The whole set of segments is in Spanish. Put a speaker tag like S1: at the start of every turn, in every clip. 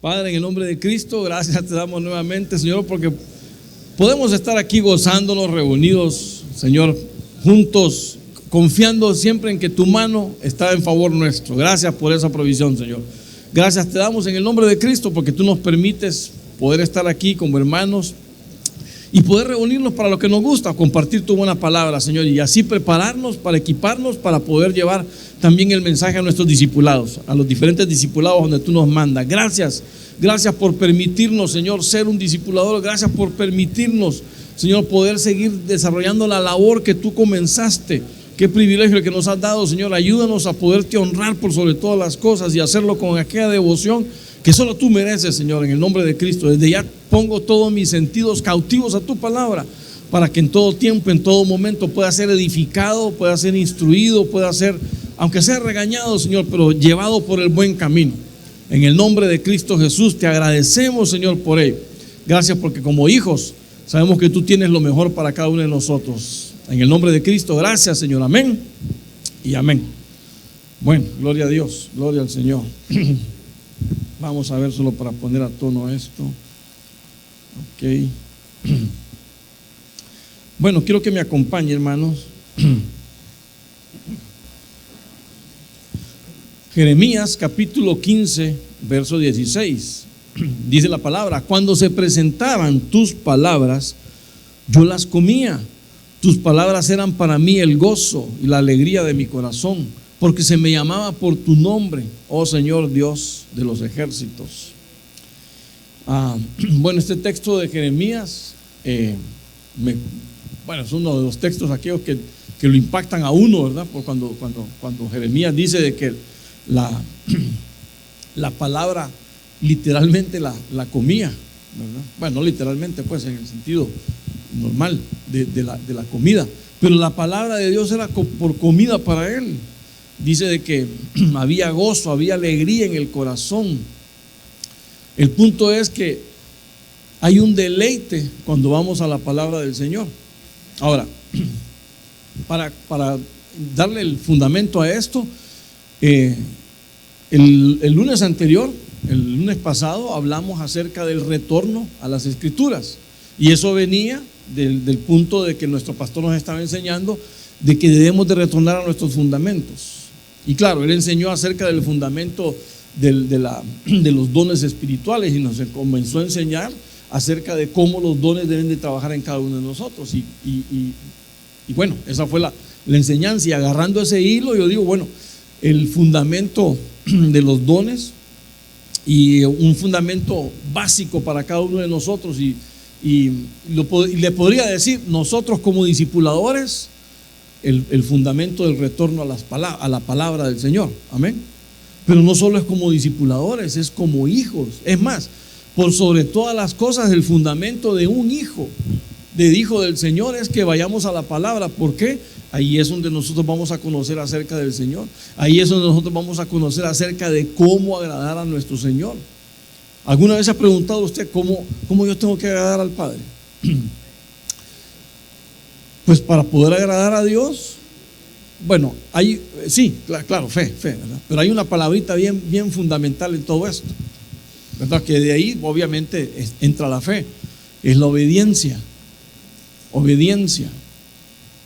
S1: Padre, en el nombre de Cristo, gracias te damos nuevamente, Señor, porque podemos estar aquí gozándonos, reunidos, Señor, juntos, confiando siempre en que tu mano está en favor nuestro. Gracias por esa provisión, Señor. Gracias te damos en el nombre de Cristo, porque tú nos permites poder estar aquí como hermanos y poder reunirnos para lo que nos gusta, compartir tu buena palabra, Señor, y así prepararnos para equiparnos para poder llevar también el mensaje a nuestros discipulados, a los diferentes discipulados donde tú nos mandas. Gracias por permitirnos, Señor, ser un discipulador. Gracias por permitirnos, Señor, poder seguir desarrollando la labor que tú comenzaste. Qué privilegio el que nos has dado, Señor. Ayúdanos a poderte honrar por sobre todas las cosas y hacerlo con aquella devoción que solo tú mereces, Señor, en el nombre de Cristo. Desde ya pongo todos mis sentidos cautivos a tu palabra, para que en todo tiempo, en todo momento pueda ser edificado, pueda ser instruido, pueda ser, aunque sea regañado, Señor, pero llevado por el buen camino. En el nombre de Cristo Jesús te agradecemos, Señor, por ello. Gracias porque como hijos sabemos que tú tienes lo mejor para cada uno de nosotros. En el nombre de Cristo, gracias, Señor. Amén y amén. Bueno, gloria a Dios, gloria al Señor. Vamos a ver solo para poner a tono esto. Ok. Bueno, quiero que me acompañe, hermanos. Jeremías capítulo 15, verso 16. Dice la palabra: cuando se presentaban tus palabras, yo las comía. Tus palabras eran para mí el gozo y la alegría de mi corazón, porque se me llamaba por tu nombre, oh Señor Dios de los ejércitos. Bueno, este texto de Jeremías, es uno de los textos aquellos que lo impactan a uno, ¿verdad? Por cuando Jeremías dice de que la palabra literalmente la comía, ¿verdad? Bueno, no literalmente, pues en el sentido normal de la comida, pero la palabra de Dios era por comida para él. Dice de que había gozo, había alegría en el corazón. El punto es que hay un deleite cuando vamos a la palabra del Señor. Ahora, para darle el fundamento a esto, el lunes anterior, el lunes pasado, hablamos acerca del retorno a las Escrituras, y eso venía del punto de que nuestro pastor nos estaba enseñando de que debemos de retornar a nuestros fundamentos. Y claro, él enseñó acerca del fundamento de los dones espirituales, y nos comenzó a enseñar acerca de cómo los dones deben de trabajar en cada uno de nosotros. Y bueno, esa fue la enseñanza, y agarrando ese hilo, yo digo, bueno, el fundamento de los dones, y un fundamento básico para cada uno de nosotros, y le podría decir, nosotros como discipuladores, el fundamento del retorno a la palabra del Señor. Amén. Pero no solo es como discipuladores, es como hijos. Es más, por sobre todas las cosas, el fundamento de un hijo, de hijo del Señor, es que vayamos a la palabra. ¿Por qué? Ahí es donde nosotros vamos a conocer acerca del Señor. Ahí es donde nosotros vamos a conocer acerca de cómo agradar a nuestro Señor. ¿Alguna vez se ha preguntado usted cómo yo tengo que agradar al Padre? Pues para poder agradar a Dios, bueno, sí, claro, fe, ¿verdad? Pero hay una palabrita bien fundamental en todo esto, ¿verdad? Que de ahí obviamente entra la fe, es la obediencia,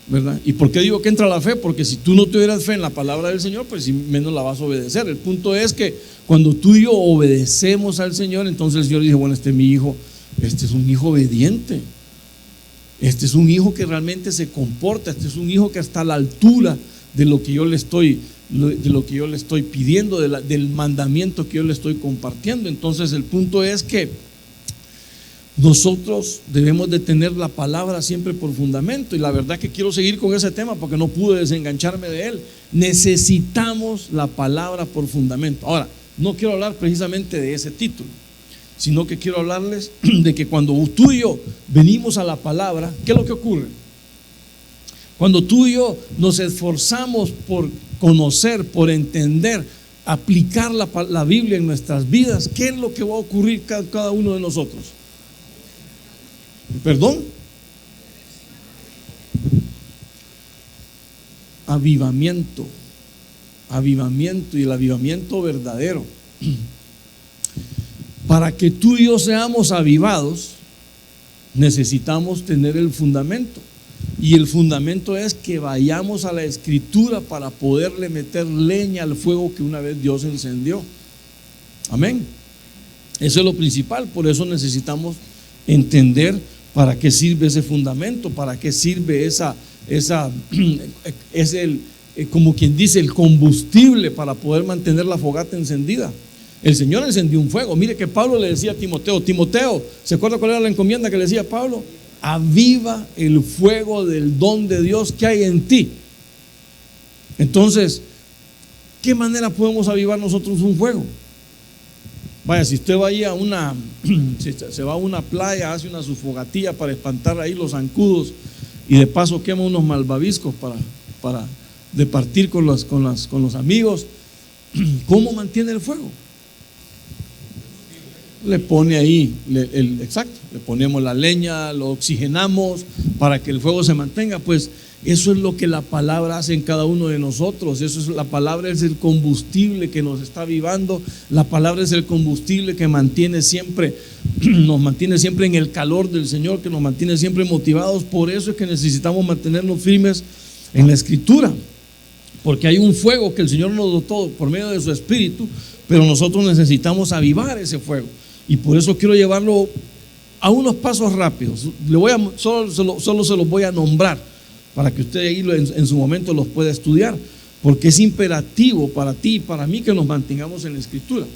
S1: ¿verdad? ¿Y por qué digo que entra la fe? Porque si tú no tuvieras fe en la palabra del Señor, pues menos la vas a obedecer. El punto es que cuando tú y yo obedecemos al Señor, entonces el Señor dice, bueno, este es mi hijo, este es un hijo obediente, este es un hijo que realmente se comporta, este es un hijo que está a la altura de lo que yo le estoy pidiendo, del mandamiento que yo le estoy compartiendo. Entonces el punto es que nosotros debemos de tener la palabra siempre por fundamento, y la verdad que quiero seguir con ese tema porque no pude desengancharme de él. Necesitamos la palabra por fundamento. Ahora, no quiero hablar precisamente de ese título, sino que quiero hablarles de que cuando tú y yo venimos a la palabra, ¿qué es lo que ocurre? Cuando tú y yo nos esforzamos por conocer, por entender, aplicar la Biblia en nuestras vidas, ¿qué es lo que va a ocurrir cada uno de nosotros? ¿Perdón? Avivamiento, y el avivamiento verdadero. para que tú y yo seamos avivados, necesitamos tener el fundamento. Y el fundamento es que vayamos a la Escritura para poderle meter leña al fuego que una vez Dios encendió. Amén. Eso es lo principal. Por eso necesitamos entender para qué sirve ese fundamento, para qué sirve es como quien dice, el combustible para poder mantener la fogata encendida. El Señor encendió un fuego. Mire que Pablo le decía a Timoteo, ¿se acuerda cuál era la encomienda que le decía a Pablo? Aviva el fuego del don de Dios que hay en ti. Entonces, ¿qué manera podemos avivar nosotros un fuego? Vaya, si usted va ahí se va a una playa, hace una su fogatilla para espantar ahí los zancudos y de paso quema unos malvaviscos para departir con los amigos. ¿Cómo mantiene el fuego? Le pone ahí, exacto, le ponemos la leña, lo oxigenamos para que el fuego se mantenga. Pues eso es lo que la palabra hace en cada uno de nosotros. La palabra es el combustible que nos está avivando. La palabra es el combustible que mantiene siempre, nos mantiene siempre en el calor del Señor, que nos mantiene siempre motivados. Por eso es que necesitamos mantenernos firmes en la Escritura, porque hay un fuego que el Señor nos dotó por medio de su Espíritu, pero nosotros necesitamos avivar ese fuego. Y por eso quiero llevarlo a unos pasos rápidos. Solo se los voy a nombrar para que usted ahí en su momento los pueda estudiar, porque es imperativo para ti y para mí que nos mantengamos en la Escritura,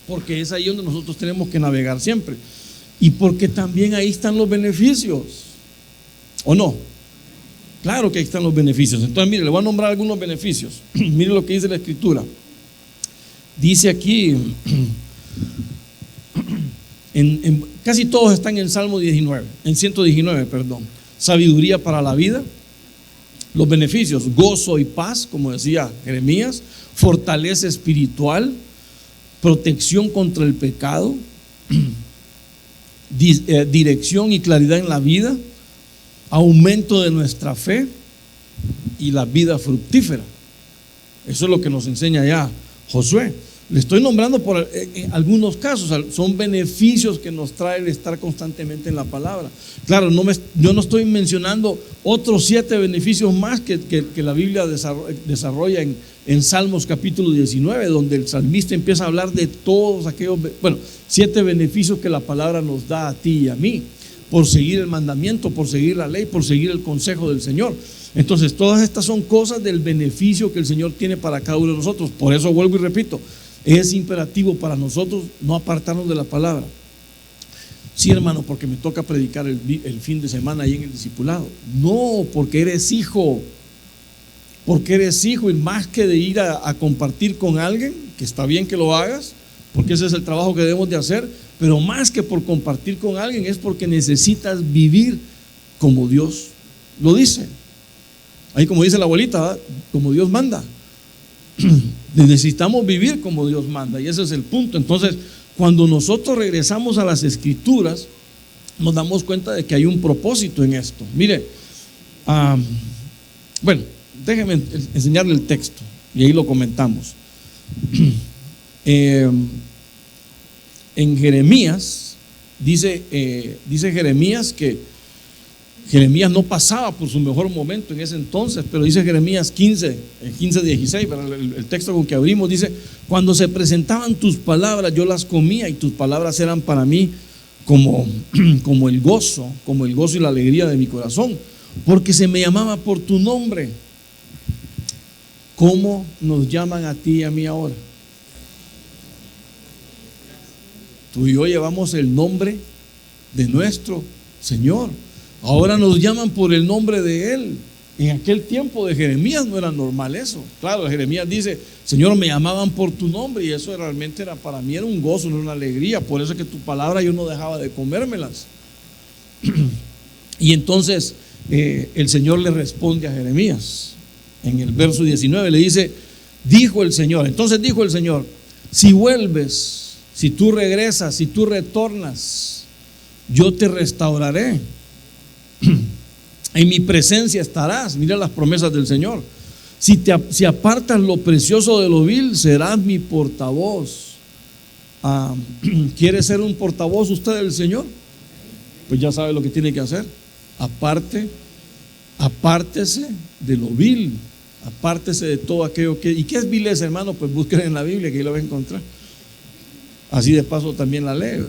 S1: porque es ahí donde nosotros tenemos que navegar siempre, y porque también ahí están los beneficios, ¿o no? Claro que ahí están los beneficios. Entonces mire, le voy a nombrar algunos beneficios. Mire lo que dice la Escritura. Dice aquí en casi todos están en Salmo 19, en 119, perdón. Sabiduría para la vida, los beneficios, gozo y paz, como decía Jeremías, fortaleza espiritual, protección contra el pecado, dirección y claridad en la vida, aumento de nuestra fe y la vida fructífera. Eso es lo que nos enseña ya Josué. Le estoy nombrando por algunos casos, son beneficios que nos trae el estar constantemente en la palabra. Claro, yo no estoy mencionando otros 7 beneficios más que la Biblia desarrolla en Salmos capítulo 19, donde el salmista empieza a hablar de todos aquellos, 7 beneficios que la palabra nos da a ti y a mí, por seguir el mandamiento, por seguir la ley, por seguir el consejo del Señor. Entonces, todas estas son cosas del beneficio que el Señor tiene para cada uno de nosotros. Por eso vuelvo y repito, es imperativo para nosotros no apartarnos de la palabra. Sí, hermano, porque me toca predicar el fin de semana ahí en el discipulado. No, porque eres hijo. Porque eres hijo, y más que de ir a compartir con alguien, que está bien que lo hagas, porque ese es el trabajo que debemos de hacer, pero más que por compartir con alguien es porque necesitas vivir como Dios lo dice. Ahí como dice la abuelita, ¿verdad? Como Dios manda. Necesitamos vivir como Dios manda, y ese es el punto. Entonces, cuando nosotros regresamos a las Escrituras, nos damos cuenta de que hay un propósito en esto. Mire, déjeme enseñarle el texto y ahí lo comentamos. En Jeremías dice Jeremías que Jeremías no pasaba por su mejor momento en ese entonces, pero dice Jeremías 15:16, el texto con que abrimos, dice: cuando se presentaban tus palabras, yo las comía, y tus palabras eran para mí como el gozo y la alegría de mi corazón, porque se me llamaba por tu nombre. ¿Cómo nos llaman a ti y a mí ahora? Tú y yo llevamos el nombre de nuestro Señor. Ahora nos llaman por el nombre de Él. En aquel tiempo de Jeremías no era normal eso. Claro, Jeremías dice: Señor, me llamaban por tu nombre, y eso realmente para mí era un gozo, era una alegría. Por eso es que tu palabra yo no dejaba de comérmelas. Y entonces el Señor le responde a Jeremías en el verso 19, le dice: dijo el Señor, entonces dijo el Señor: si vuelves, si tú regresas, si tú retornas, yo te restauraré. En mi presencia estarás. Mira las promesas del Señor. Si apartas lo precioso de lo vil, serás mi portavoz. ¿Quiere ser un portavoz usted del Señor? Pues ya sabe lo que tiene que hacer. Apártese de lo vil, apártese de todo aquello que... ¿Y qué es vileza, hermano? Pues busquen en la Biblia, que ahí lo va a encontrar. Así de paso también la lee, ¿verdad?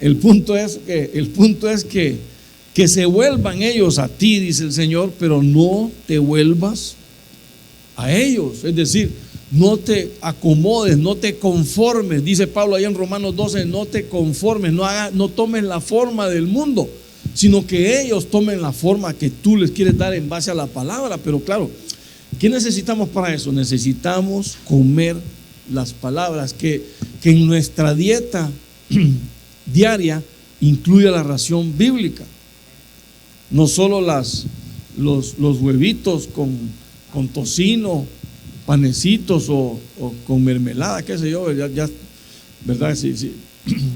S1: El punto es que se vuelvan ellos a ti, dice el Señor, pero no te vuelvas a ellos. Es decir, no te acomodes, no te conformes. Dice Pablo ahí en Romanos 12, no te conformes, no tomes la forma del mundo, sino que ellos tomen la forma que tú les quieres dar en base a la palabra. Pero claro, ¿qué necesitamos para eso? Necesitamos comer las palabras, que en nuestra dieta diaria incluya la ración bíblica. No solo los huevitos con tocino, panecitos o con mermelada, qué sé yo, ya ¿verdad? Sí.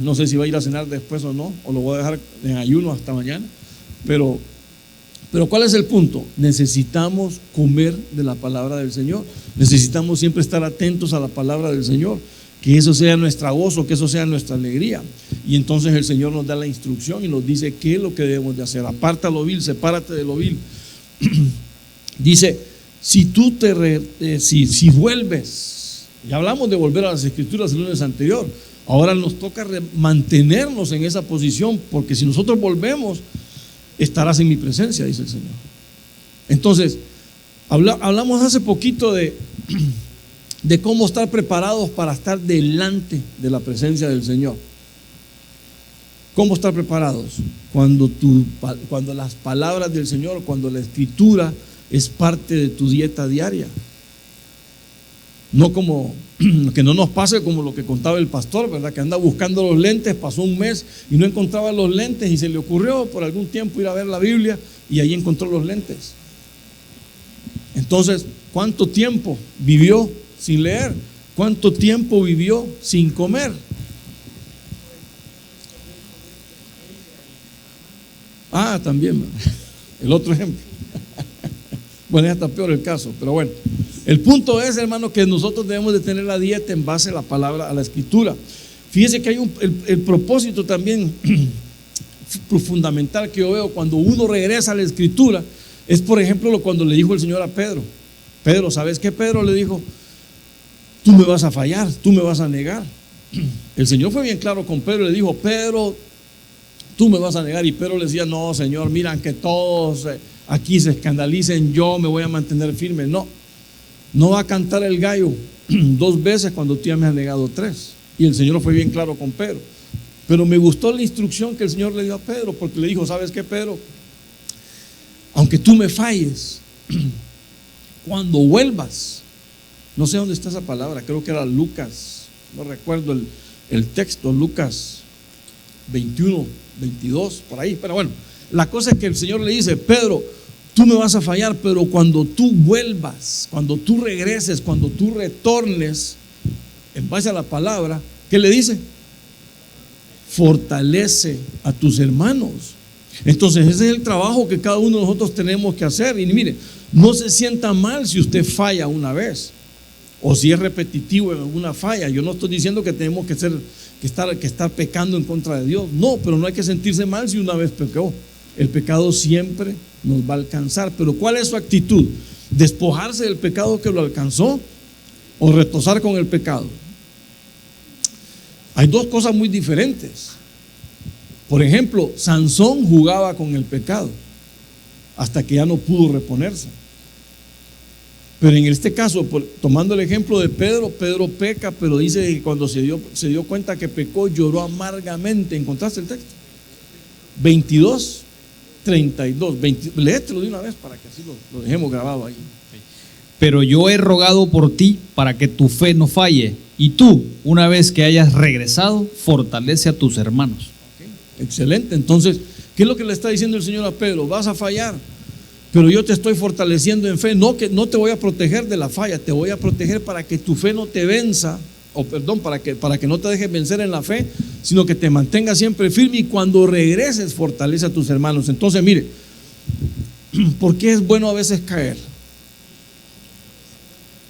S1: No sé si va a ir a cenar después o no, o lo voy a dejar en ayuno hasta mañana. Pero ¿cuál es el punto? Necesitamos comer de la palabra del Señor. Necesitamos siempre estar atentos a la palabra del Señor. Que eso sea nuestro gozo, que eso sea nuestra alegría. Y entonces el Señor nos da la instrucción y nos dice qué es lo que debemos de hacer. Aparta lo vil, sepárate de lo vil. Dice, si tú si vuelves, ya hablamos de volver a las Escrituras el lunes anterior, ahora nos toca mantenernos en esa posición, porque si nosotros volvemos, estarás en mi presencia, dice el Señor. Entonces, hablamos hace poquito de cómo estar preparados para estar delante de la presencia del Señor. ¿Cómo estar preparados? Cuando las palabras del Señor, cuando la Escritura es parte de tu dieta diaria. No como que no nos pase como lo que contaba el pastor, ¿verdad? Que anda buscando los lentes, pasó un mes y no encontraba los lentes y se le ocurrió por algún tiempo ir a ver la Biblia y ahí encontró los lentes. Entonces, ¿cuánto tiempo vivió sin leer? ¿Cuánto tiempo vivió sin comer? También, el otro ejemplo. Bueno, ya está peor el caso, pero bueno. El punto es, hermano, que nosotros debemos de tener la dieta en base a la palabra, a la Escritura. Fíjese que hay el propósito también fundamental que yo veo cuando uno regresa a la Escritura. Es, por ejemplo, cuando le dijo el Señor a Pedro. Pedro, ¿sabes qué? Pedro le dijo, tú me vas a fallar, tú me vas a negar. El Señor fue bien claro con Pedro, le dijo, Pedro, tú me vas a negar. Y Pedro le decía, no, Señor, mira que todos aquí se escandalicen, yo me voy a mantener firme. No va a cantar el gallo 2 veces cuando tú ya me has negado 3. Y el Señor fue bien claro con Pedro. Pero me gustó la instrucción que el Señor le dio a Pedro, porque le dijo, ¿sabes qué, Pedro? Aunque tú me falles, cuando vuelvas, no sé dónde está esa palabra, creo que era Lucas, no recuerdo el texto, Lucas 21, 22, por ahí, pero bueno, la cosa es que el Señor le dice, Pedro, tú me vas a fallar, pero cuando tú vuelvas, cuando tú regreses, cuando tú retornes, en base a la palabra, ¿qué le dice? Fortalece a tus hermanos. Entonces ese es el trabajo que cada uno de nosotros tenemos que hacer. Y mire, no se sienta mal si usted falla una vez o si es repetitivo en alguna falla. Yo no estoy diciendo que tenemos que estar pecando en contra de Dios, no, pero no hay que sentirse mal si una vez pecó. El pecado siempre nos va a alcanzar, pero ¿cuál es su actitud? ¿Despojarse del pecado que lo alcanzó o retosar con el pecado? Hay dos cosas muy diferentes. Por ejemplo, Sansón jugaba con el pecado hasta que ya no pudo reponerse. Pero en este caso, tomando el ejemplo de Pedro, Pedro peca, pero dice que cuando se dio cuenta que pecó, lloró amargamente. ¿Encontraste el texto? 22, 32. Léetelo de una vez para que así lo dejemos grabado ahí.
S2: Pero yo he rogado por ti para que tu fe no falle, y tú, una vez que hayas regresado, fortalece a tus hermanos.
S1: Excelente. Entonces, ¿qué es lo que le está diciendo el Señor a Pedro? Vas a fallar, pero yo te estoy fortaleciendo en fe. No te voy a proteger de la falla, te voy a proteger para que tu fe no te venza, para que no te dejes vencer en la fe, sino que te mantengas siempre firme, y cuando regreses fortalece a tus hermanos. Entonces, mire, ¿por qué es bueno a veces caer?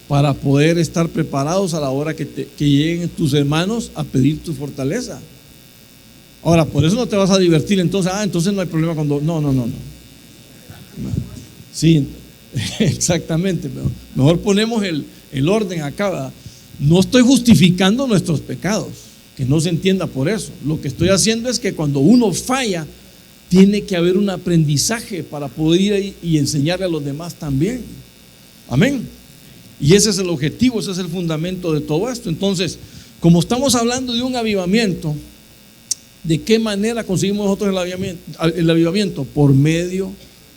S1: para poder estar preparados a la hora que lleguen tus hermanos a pedir tu fortaleza. Ahora, por eso no te vas a divertir, entonces no hay problema cuando... No. Sí, exactamente, pero mejor ponemos el orden acá, ¿verdad? No estoy justificando nuestros pecados, que no se entienda por eso. Lo que estoy haciendo es que cuando uno falla, tiene que haber un aprendizaje para poder ir y enseñarle a los demás también. Amén. Y ese es el objetivo, ese es el fundamento de todo esto. Entonces, como estamos hablando de un avivamiento, ¿de qué manera conseguimos nosotros el avivamiento? Por medio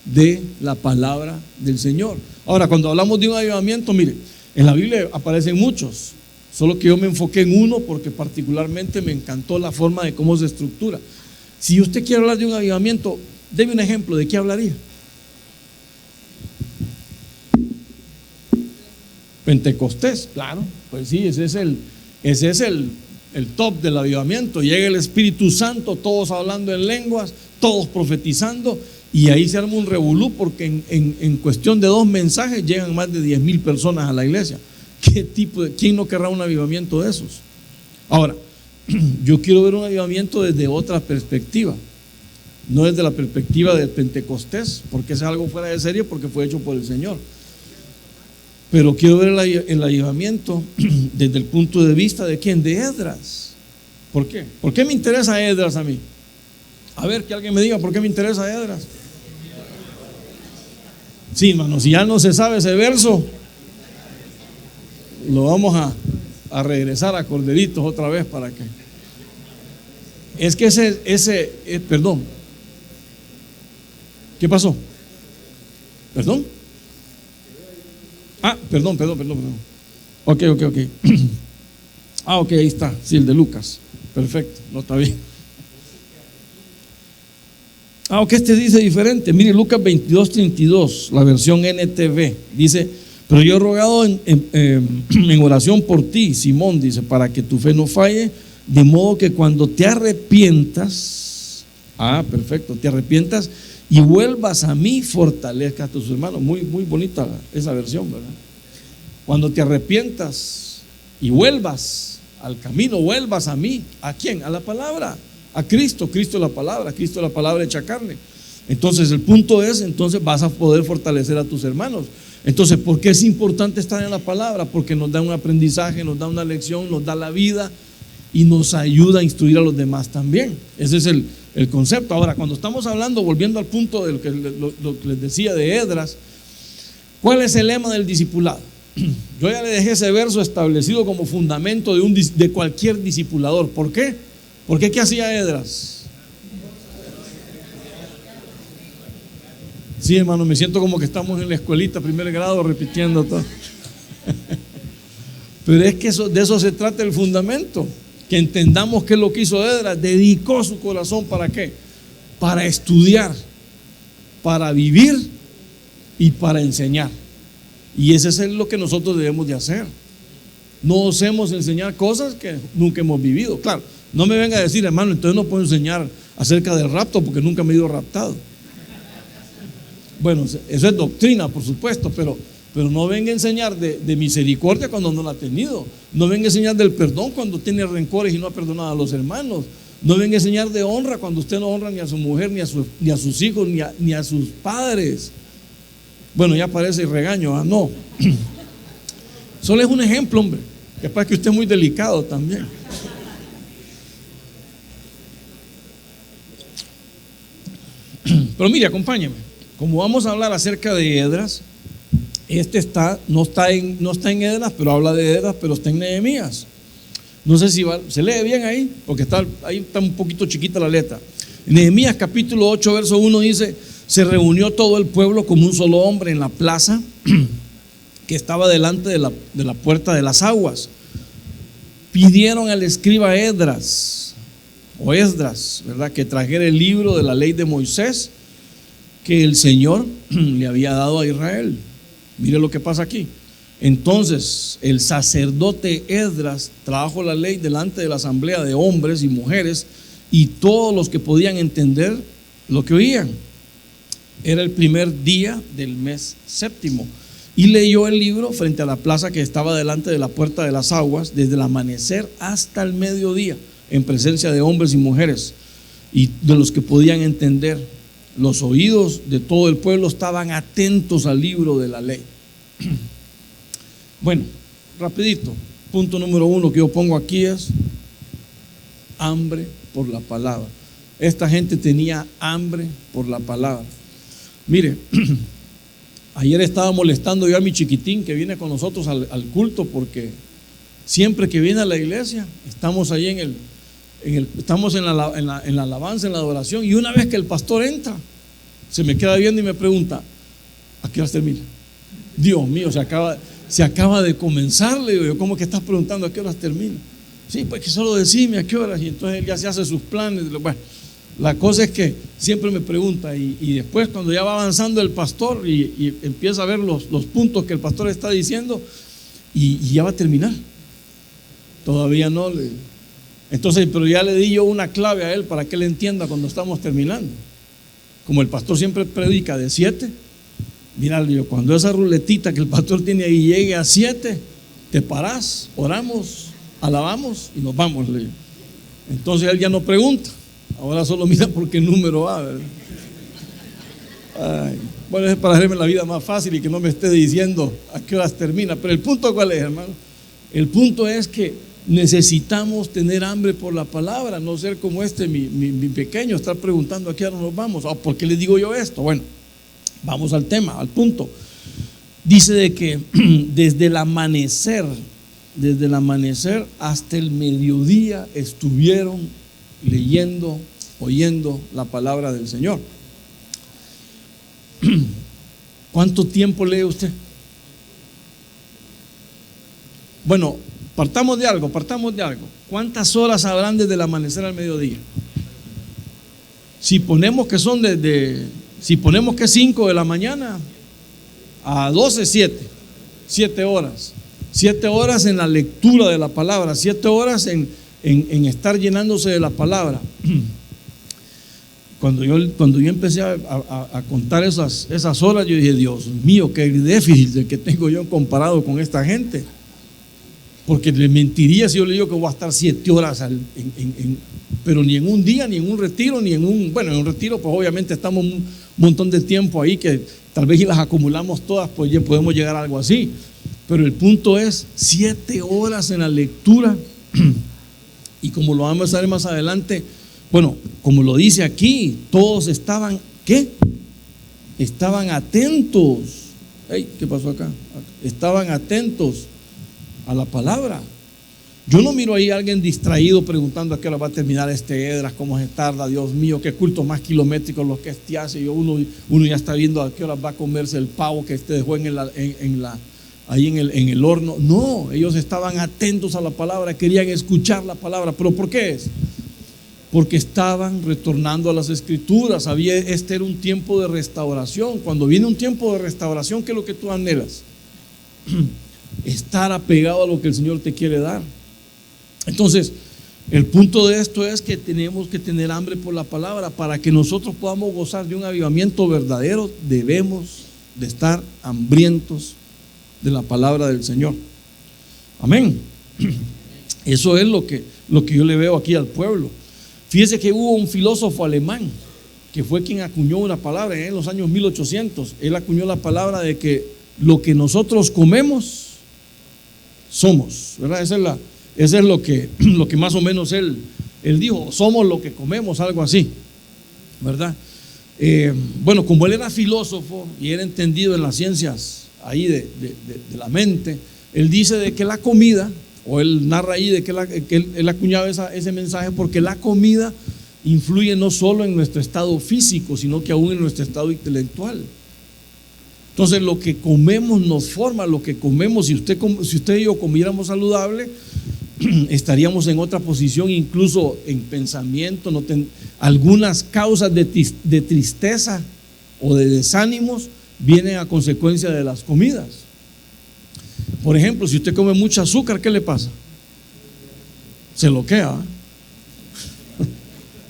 S1: de la palabra del Señor. Ahora, cuando hablamos de un avivamiento, mire, en la Biblia aparecen muchos, solo que yo me enfoqué en uno porque particularmente me encantó la forma de cómo se estructura. Si usted quiere hablar de un avivamiento, deme un ejemplo, ¿de qué hablaría? Pentecostés, claro, pues sí, ese es el top del avivamiento. Llega el Espíritu Santo, todos hablando en lenguas, todos profetizando, y ahí se arma un revolú porque en cuestión de 2 mensajes llegan más de 10,000 personas a la iglesia. ¿Quién no querrá un avivamiento de esos? Ahora, yo quiero ver un avivamiento desde otra perspectiva, no desde la perspectiva del Pentecostés, porque es algo fuera de serie, porque fue hecho por el Señor. Pero quiero ver el avivamiento desde el punto de vista de ¿quién? De Esdras. ¿Por qué? ¿Por qué me interesa Esdras a mí? A ver, que alguien me diga por qué me interesa Esdras. Sí, hermano, si ya no se sabe ese verso, lo vamos a regresar a Corderitos otra vez para que... Es que perdón. ¿Qué pasó? ¿Perdón? Perdón. Ok. Ok, ahí está. Sí, el de Lucas. Perfecto, no está bien. Ok, este dice diferente. Mire, Lucas 22:32, la versión NTV. Dice: pero yo he rogado en oración por ti, Simón, dice, para que tu fe no falle, de modo que cuando te arrepientas, perfecto, te arrepientas y vuelvas a mí, fortalezca a tus hermanos. Muy bonita esa versión, ¿verdad? Cuando te arrepientas y vuelvas al camino, vuelvas a mí. ¿A quién? A la palabra, a Cristo. Cristo es la palabra, Cristo es la palabra hecha carne. Entonces el punto es, entonces vas a poder fortalecer a tus hermanos. Entonces, ¿por qué es importante estar en la palabra? Porque nos da un aprendizaje, nos da una lección, nos da la vida y nos ayuda a instruir a los demás también. Ese es el concepto. Ahora, cuando estamos hablando, volviendo al punto de lo que les decía de Esdras, ¿cuál es el lema del discipulado? Yo ya le dejé ese verso establecido como fundamento de cualquier discipulador. ¿Por qué? Porque ¿qué hacía Esdras? Sí, hermano, me siento como que estamos en la escuelita, 1er grado, repitiendo todo. Pero es que de eso se trata el fundamento. Que entendamos qué es lo que hizo Esdras. Dedicó su corazón ¿para qué? Para estudiar, para vivir y para enseñar. Y ese es lo que nosotros debemos de hacer. No osemos enseñar cosas que nunca hemos vivido. Claro, no me venga a decir, hermano, entonces no puedo enseñar acerca del rapto porque nunca me he ido raptado. Bueno, eso es doctrina, por supuesto, pero no venga a enseñar de misericordia cuando no la ha tenido. No venga a enseñar del perdón cuando tiene rencores y no ha perdonado a los hermanos. No venga a enseñar de honra cuando usted no honra ni a su mujer, ni a sus hijos, ni a sus padres. Bueno, ya parece regaño, no. Solo es un ejemplo, hombre. Capaz que usted es muy delicado también. Pero mire, acompáñeme. Como vamos a hablar acerca de Esdras, no está en Esdras, pero habla de Esdras, pero está en Nehemías. No sé si se lee bien ahí, porque ahí está un poquito chiquita la letra. Nehemías capítulo 8, verso 1 dice: se reunió todo el pueblo como un solo hombre en la plaza que estaba delante de la puerta de las aguas. Pidieron al escriba Esdras, ¿verdad?, que trajera el libro de la ley de Moisés que el Señor le había dado a Israel. Mire lo que pasa aquí. Entonces el sacerdote Esdras trajo la ley delante de la asamblea de hombres y mujeres y todos los que podían entender lo que oían. Era el primer día del mes séptimo. y leyó el libro frente a la plaza que estaba delante de la puerta de las aguas, desde el amanecer hasta el mediodía, en presencia de hombres y mujeres y de los que podían entender. Los oídos de todo el pueblo estaban atentos al libro de la ley. Bueno, rapidito, punto número 1 que yo pongo aquí es hambre por la palabra. Esta gente tenía hambre por la palabra. Mire, ayer estaba molestando yo a mi chiquitín que viene con nosotros al culto, porque siempre que viene a la iglesia estamos ahí estamos en la alabanza, en la adoración, y una vez que el pastor entra, se me queda viendo y me pregunta: ¿a qué horas termina? Dios mío, se acaba de comenzar. Le digo yo: ¿cómo que estás preguntando a qué horas termina? Sí, pues que solo decime a qué horas. Y entonces él ya se hace sus planes. Bueno, la cosa es que siempre me pregunta, y después cuando ya va avanzando el pastor y empieza a ver los puntos que el pastor está diciendo, y ya va a terminar. Todavía no le... Entonces, pero ya le di yo una clave a él para que él entienda cuando estamos terminando. Como el pastor siempre predica de 7, mira, cuando esa ruletita que el pastor tiene ahí llegue a 7, te parás, oramos, alabamos y nos vamos. Entonces él ya no pregunta, ahora solo mira por qué número va, ¿verdad? Ay, bueno, es para hacerme la vida más fácil y que no me esté diciendo a qué horas termina. Pero el punto, ¿cuál es, hermano? El punto es que necesitamos tener hambre por la palabra, no ser como mi pequeño, estar preguntando a qué hora nos vamos. ¿Por qué le digo yo esto? Bueno, vamos al tema, al punto. Dice de que desde el amanecer hasta el mediodía estuvieron leyendo, oyendo la palabra del Señor. ¿Cuánto tiempo lee usted? Bueno, partamos de algo. ¿Cuántas horas habrán desde el amanecer al mediodía? Si ponemos que son si ponemos que 5 de la mañana a 12, 7 horas. 7 horas en la lectura de la palabra, 7 horas en estar llenándose de la palabra. Cuando yo empecé a contar esas horas, yo dije: Dios mío, qué déficit el que tengo yo comparado con esta gente. Porque le mentiría si yo le digo que voy a estar 7 horas pero ni en un día, ni en un retiro, en un retiro pues obviamente estamos un montón de tiempo ahí que tal vez si las acumulamos todas pues ya podemos llegar a algo así. Pero el punto es 7 horas en la lectura. Y como lo vamos a ver más adelante, bueno, como lo dice aquí, todos estaban, ¿qué? Estaban atentos. ¿Qué pasó acá? Estaban atentos a la palabra. Yo no miro ahí a alguien distraído preguntando a qué hora va a terminar Edras, cómo se tarda, Dios mío, qué cultos más kilométricos los que hace. Uno ya está viendo a qué hora va a comerse el pavo que dejó ahí en el horno. No, ellos estaban atentos a la palabra, querían escuchar la palabra. ¿Pero por qué es? Porque estaban retornando a las escrituras. Este era un tiempo de restauración. Cuando viene un tiempo de restauración, ¿qué es lo que tú anhelas? Estar apegado a lo que el Señor te quiere dar. Entonces, el punto de esto es que tenemos que tener hambre por la palabra. Para que nosotros podamos gozar de un avivamiento verdadero, debemos de estar hambrientos de la palabra del Señor. Amén. Eso es lo que yo le veo aquí al pueblo. Fíjese que hubo un filósofo alemán que fue quien acuñó una palabra en los años 1800. Él acuñó la palabra de que lo que nosotros comemos somos, ¿verdad? Ese es lo que más o menos él dijo: somos lo que comemos, algo así, ¿verdad? Bueno, como él era filósofo y era entendido en las ciencias ahí de la mente, él dice de que la comida, o él narra ahí de que él acuñaba ese mensaje, porque la comida influye no solo en nuestro estado físico, sino que aún en nuestro estado intelectual. Entonces lo que comemos nos forma. Lo que comemos, si usted y yo comiéramos saludable, estaríamos en otra posición, incluso en pensamiento. Algunas causas de tristeza o de desánimos vienen a consecuencia de las comidas. Por ejemplo, si usted come mucho azúcar, ¿qué le pasa? Se bloquea,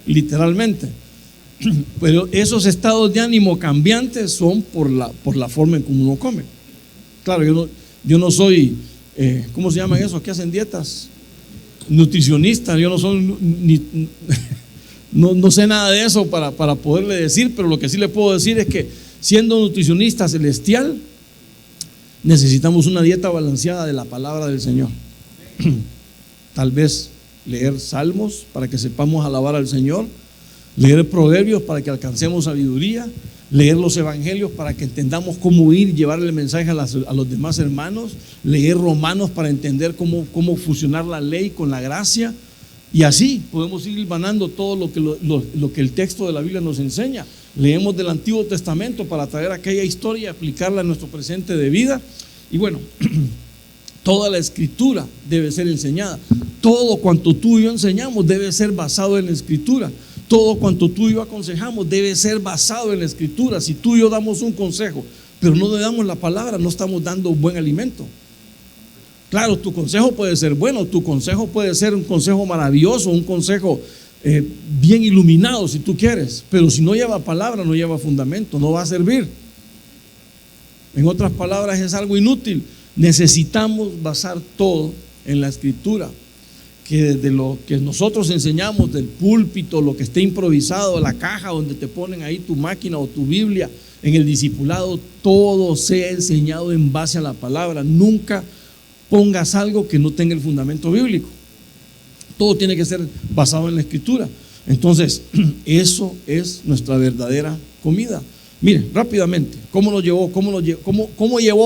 S1: literalmente. Pero esos estados de ánimo cambiantes son por la forma en cómo uno come. Claro, yo no soy, ¿cómo se llaman esos que hacen dietas? Nutricionista, yo no soy no sé nada de eso para poderle decir, pero lo que sí le puedo decir es que siendo nutricionista celestial, necesitamos una dieta balanceada de la palabra del Señor. Tal vez leer salmos para que sepamos alabar al Señor, leer proverbios para que alcancemos sabiduría, leer los evangelios para que entendamos cómo ir y llevarle el mensaje a los demás hermanos, leer Romanos para entender cómo fusionar la ley con la gracia, y así podemos ir hilvanando todo lo que el texto de la Biblia nos enseña. Leemos del Antiguo Testamento para traer aquella historia y aplicarla a nuestro presente de vida. Y bueno, toda la escritura debe ser enseñada. Todo cuanto tú y yo enseñamos debe ser basado en la escritura. Todo cuanto tú y yo aconsejamos debe ser basado en la escritura. Si tú y yo damos un consejo, pero no le damos la palabra, no estamos dando un buen alimento. Claro, tu consejo puede ser bueno, tu consejo puede ser un consejo maravilloso, un consejo bien iluminado si tú quieres, pero si no lleva palabra, no lleva fundamento, no va a servir. En otras palabras, es algo inútil. Necesitamos basar todo en la escritura, que desde lo que nosotros enseñamos del púlpito, lo que esté improvisado, la caja donde te ponen ahí tu máquina o tu Biblia, en el discipulado, todo sea enseñado en base a la palabra. Nunca pongas algo que no tenga el fundamento bíblico. Todo tiene que ser basado en la escritura. Entonces, eso es nuestra verdadera comida. Miren, rápidamente, ¿cómo llevó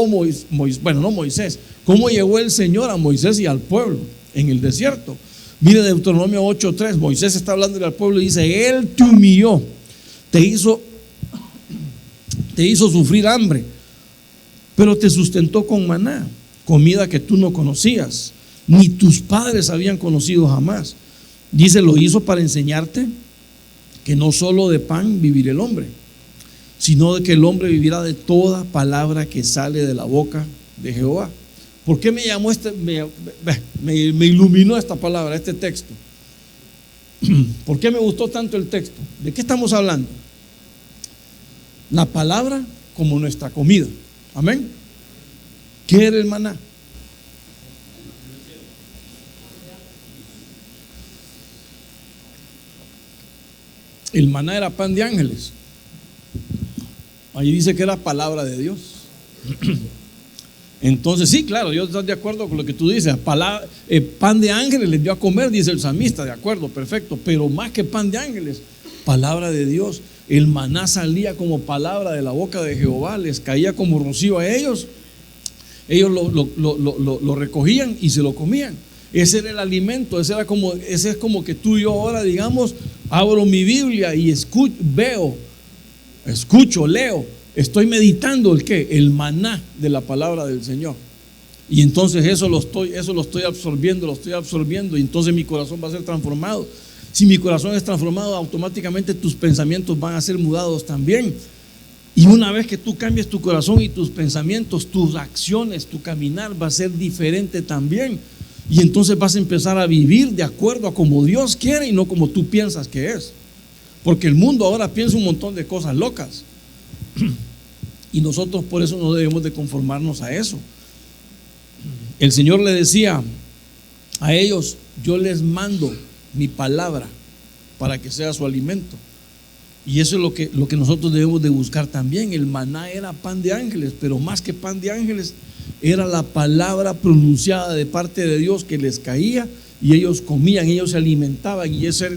S1: Moisés? Bueno, no Moisés, ¿cómo llevó el Señor a Moisés y al pueblo en el desierto? Mire Deuteronomio 8:3, Moisés está hablando al pueblo y dice: Él te humilló, te hizo sufrir hambre, pero te sustentó con maná, comida que tú no conocías, ni tus padres habían conocido jamás. Dice, lo hizo para enseñarte que no solo de pan vivirá el hombre, sino de que el hombre vivirá de toda palabra que sale de la boca de Jehová. ¿Por qué me llamó me iluminó esta palabra, este texto? ¿Por qué me gustó tanto el texto? ¿De qué estamos hablando? La palabra como nuestra comida. Amén. ¿Qué era el maná? El maná era pan de ángeles. Ahí dice que era palabra de Dios. Entonces sí, claro, yo estoy de acuerdo con lo que tú dices. Pan de ángeles les dio a comer, dice el salmista, de acuerdo, perfecto. Pero más que pan de ángeles, palabra de Dios. El maná salía como palabra de la boca de Jehová, les caía como rocío a ellos. Ellos lo recogían y se lo comían. Ese era el alimento. Ese es como que tú y yo ahora, digamos, abro mi Biblia y escucho, leo, estoy meditando el maná de la palabra del Señor. Y entonces eso lo estoy absorbiendo, y entonces mi corazón va a ser transformado. Si mi corazón es transformado, automáticamente tus pensamientos van a ser mudados también. Y una vez que tú cambies tu corazón y tus pensamientos, tus acciones, tu caminar va a ser diferente también. Y entonces vas a empezar a vivir de acuerdo a como Dios quiere y no como tú piensas que es. Porque el mundo ahora piensa un montón de cosas locas. Y nosotros por eso no debemos de conformarnos a eso. El Señor le decía a ellos: yo les mando mi palabra para que sea su alimento. Y eso es lo que nosotros debemos de buscar también. El maná era pan de ángeles, pero más que pan de ángeles, era la palabra pronunciada de parte de Dios que les caía, y ellos comían, ellos se alimentaban, y ese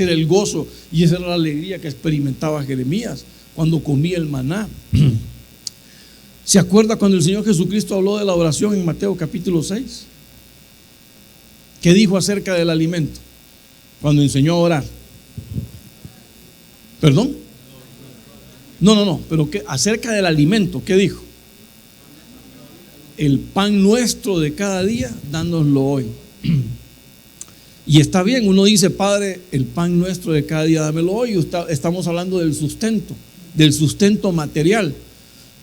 S1: era el gozo y esa era la alegría que experimentaba Jeremías cuando comía el maná. ¿Se acuerda cuando el Señor Jesucristo habló de la oración en Mateo capítulo 6? ¿Qué dijo acerca del alimento cuando enseñó a orar? ¿Perdón? No, pero acerca del alimento, ¿qué dijo? El pan nuestro de cada día, dánoslo hoy. Y está bien, uno dice: Padre, el pan nuestro de cada día, dámelo hoy. Estamos hablando del sustento material.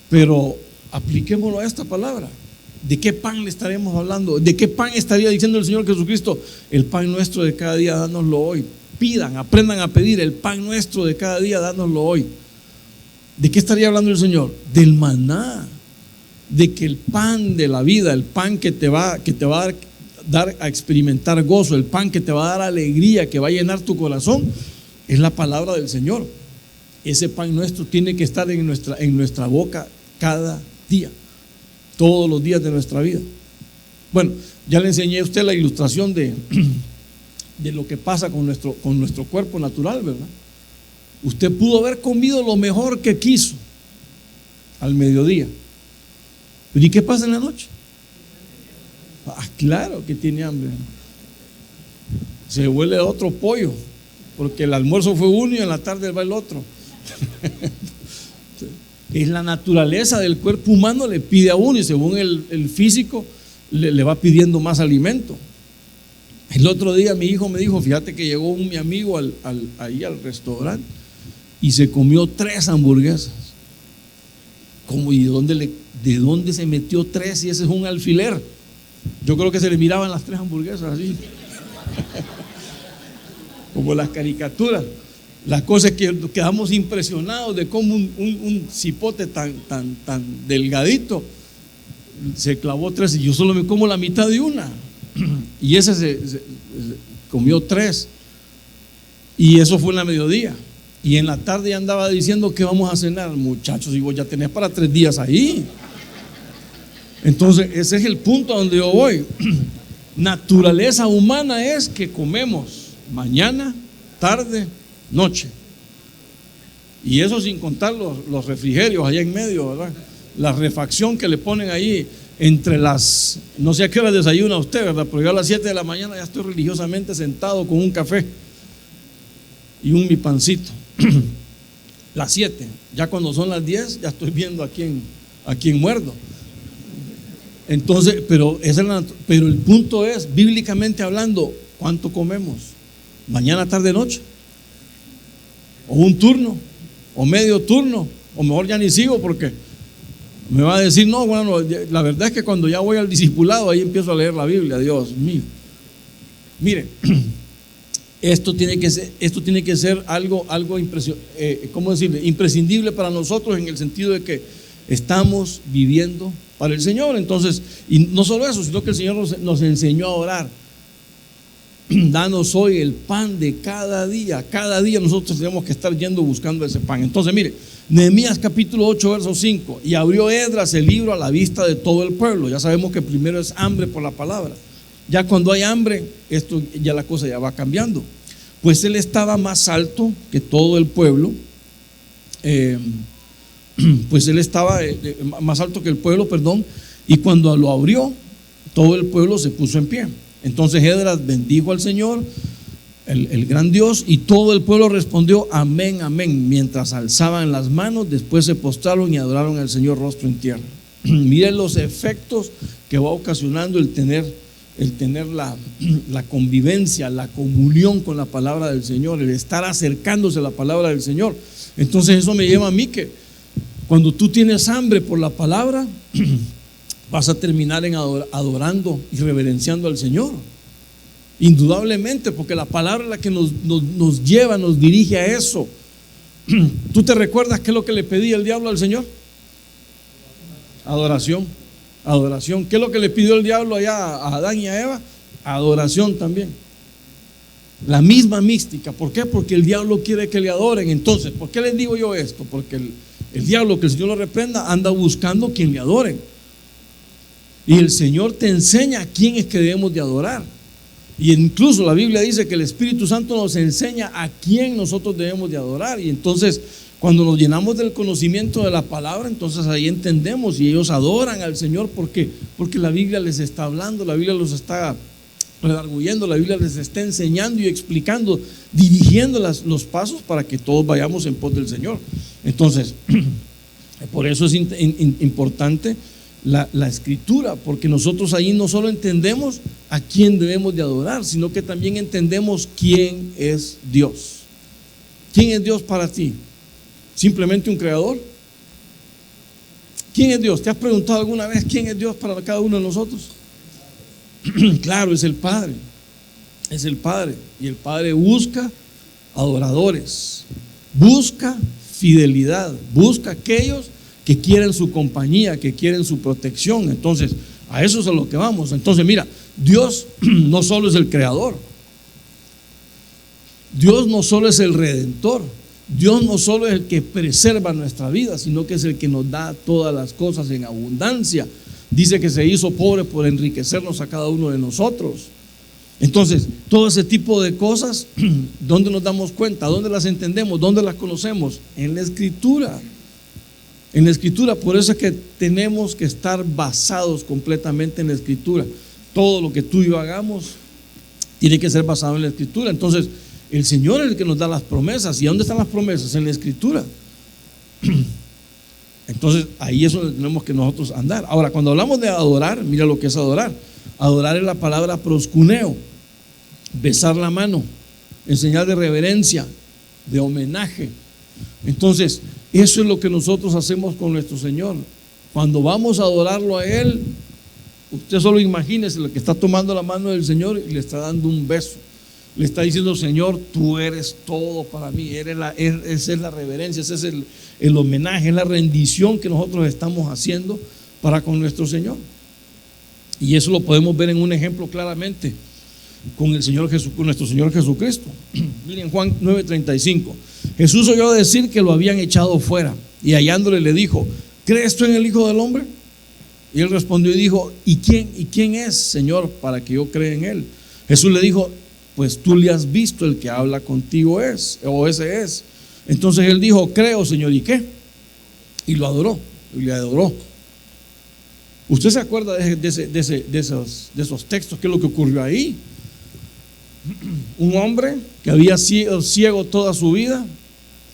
S1: Pero apliquémoslo a esta palabra. ¿De qué pan le estaremos hablando? ¿De qué pan estaría diciendo el Señor Jesucristo? El pan nuestro de cada día, dánoslo hoy. Pidan, aprendan a pedir el pan nuestro de cada día, dánoslo hoy. ¿De qué estaría hablando el Señor? Del maná. de que el pan de la vida, el pan que te va a dar a experimentar gozo, el pan que te va a dar alegría, que va a llenar tu corazón, es la palabra del Señor. Ese pan nuestro tiene que estar en nuestra boca cada día, todos los días de nuestra vida. Bueno, ya le enseñé a usted la ilustración de lo que pasa con nuestro cuerpo natural, ¿verdad? Usted pudo haber comido lo mejor que quiso al mediodía, pero ¿y qué pasa en la noche? Claro que tiene hambre. Se huele otro pollo, porque el almuerzo fue uno y en la tarde va el otro. Es la naturaleza del cuerpo humano, le pide a uno, y según el físico le va pidiendo más alimento. El otro día mi hijo me dijo, fíjate que llegó mi amigo ahí al restaurante y se comió 3 hamburguesas. ¿Cómo? ¿Y de dónde se metió 3 si ese es un alfiler? Yo creo que se le miraban las 3 hamburguesas así como las caricaturas. La cosa es que quedamos impresionados de cómo un cipote tan delgadito se clavó 3 y yo solo me como la mitad de una. Y ese se comió 3. Y eso fue en la mediodía. Y en la tarde ya andaba diciendo que vamos a cenar. Muchachos, y vos ya tenés para 3 días ahí. Entonces ese es el punto a donde yo voy. Naturaleza humana es que comemos mañana, tarde, noche. Y eso sin contar los refrigerios allá en medio, ¿verdad? La refacción que le ponen ahí entre las, no sé a qué hora desayuna usted, ¿verdad? Pero yo a las 7 de la mañana ya estoy religiosamente sentado con un café y mi pancito. Las 7, ya cuando son las 10 ya estoy viendo a quién muerdo. Entonces, pero el punto es, bíblicamente hablando, ¿cuánto comemos? Mañana, tarde, noche, o un turno, o medio turno, o mejor ya ni sigo porque me va a decir, no, bueno, la verdad es que cuando ya voy al discipulado ahí empiezo a leer la Biblia. Dios mío, mire, esto tiene que ser algo imprescindible para nosotros, en el sentido de que estamos viviendo para el Señor. Entonces, y no solo eso, sino que el Señor nos enseñó a orar. Danos hoy el pan de cada día. Cada día nosotros tenemos que estar yendo buscando ese pan. Entonces, mire, Nehemías capítulo 8, verso 5. Y abrió Esdras el libro a la vista de todo el pueblo. Ya sabemos que primero es hambre por la palabra. Ya cuando hay hambre, ya la cosa ya va cambiando. Pues él estaba más alto que todo el pueblo. Pues él estaba más alto que el pueblo, y cuando lo abrió, todo el pueblo se puso en pie. Entonces Esdras bendijo al Señor, el gran Dios, y todo el pueblo respondió amén, amén, mientras alzaban las manos. Después se postraron y adoraron al Señor rostro en tierra. Miren los efectos que va ocasionando el tener la convivencia, la comunión con la palabra del Señor, el estar acercándose a la palabra del Señor. Entonces eso me lleva a mí que cuando tú tienes hambre por la palabra, vas a terminar adorando y reverenciando al Señor. Indudablemente, porque la palabra es la que nos lleva, nos dirige a eso. ¿Tú te recuerdas qué es lo que le pedía el diablo al Señor? Adoración. Adoración. ¿Qué es lo que le pidió el diablo allá a Adán y a Eva? Adoración también. La misma mística. ¿Por qué? Porque el diablo quiere que le adoren. Entonces, ¿por qué les digo yo esto? Porque el diablo, que el Señor lo reprenda, anda buscando quien le adoren. Y el Señor te enseña a quién es que debemos de adorar. Y incluso la Biblia dice que el Espíritu Santo nos enseña a quién nosotros debemos de adorar. Y entonces, cuando nos llenamos del conocimiento de la palabra, entonces ahí entendemos, y ellos adoran al Señor. Porque la Biblia les está hablando, la Biblia los está redarguyendo, la Biblia les está enseñando y explicando, dirigiendo los pasos para que todos vayamos en pos del Señor. Entonces, por eso es importante la escritura, porque nosotros ahí no solo entendemos a quién debemos de adorar, sino que también entendemos quién es Dios. ¿Quién es Dios para ti? ¿Simplemente un creador? ¿Quién es Dios? ¿Te has preguntado alguna vez quién es Dios para cada uno de nosotros? Claro, es el Padre. Es el Padre. Y el Padre busca adoradores, busca fidelidad, busca aquellos que quieren su compañía, que quieren su protección. Entonces, a eso es a lo que vamos. Entonces, mira, Dios no solo es el creador, Dios no solo es el redentor, Dios no solo es el que preserva nuestra vida, sino que es el que nos da todas las cosas en abundancia. Dice que se hizo pobre por enriquecernos a cada uno de nosotros. Entonces, todo ese tipo de cosas, ¿dónde nos damos cuenta? ¿Dónde las entendemos? ¿Dónde las conocemos? En la Escritura. En la Escritura. Por eso es que tenemos que estar basados completamente en la Escritura. Todo lo que tú y yo hagamos tiene que ser basado en la Escritura. Entonces, el Señor es el que nos da las promesas. ¿Y dónde están las promesas? En la Escritura. Entonces, ahí es donde tenemos que nosotros andar. Ahora, cuando hablamos de adorar, mira lo que es adorar. Adorar es la palabra proscuneo, besar la mano, en señal de reverencia, de homenaje. Entonces, eso es lo que nosotros hacemos con nuestro Señor. Cuando vamos a adorarlo a Él, usted solo imagínese lo que está tomando la mano del Señor y le está dando un beso. Le está diciendo: Señor, tú eres todo para mí. Esa es la reverencia, ese es el homenaje, es la rendición que nosotros estamos haciendo para con nuestro Señor. Y eso lo podemos ver en un ejemplo claramente con el Señor Jesús, con nuestro Señor Jesucristo. Miren Juan 9:35. Jesús oyó decir que lo habían echado fuera, y hallándole le dijo: ¿crees tú en el Hijo del Hombre? Y él respondió y dijo: ¿Y quién es, Señor, para que yo crea en él? Jesús le dijo: pues tú le has visto, el que habla contigo es, o ese es. Entonces él dijo: creo, Señor, ¿y qué? Y lo adoró, y le adoró. ¿Usted se acuerda de esos textos? ¿Qué es lo que ocurrió ahí? Un hombre que había sido ciego toda su vida,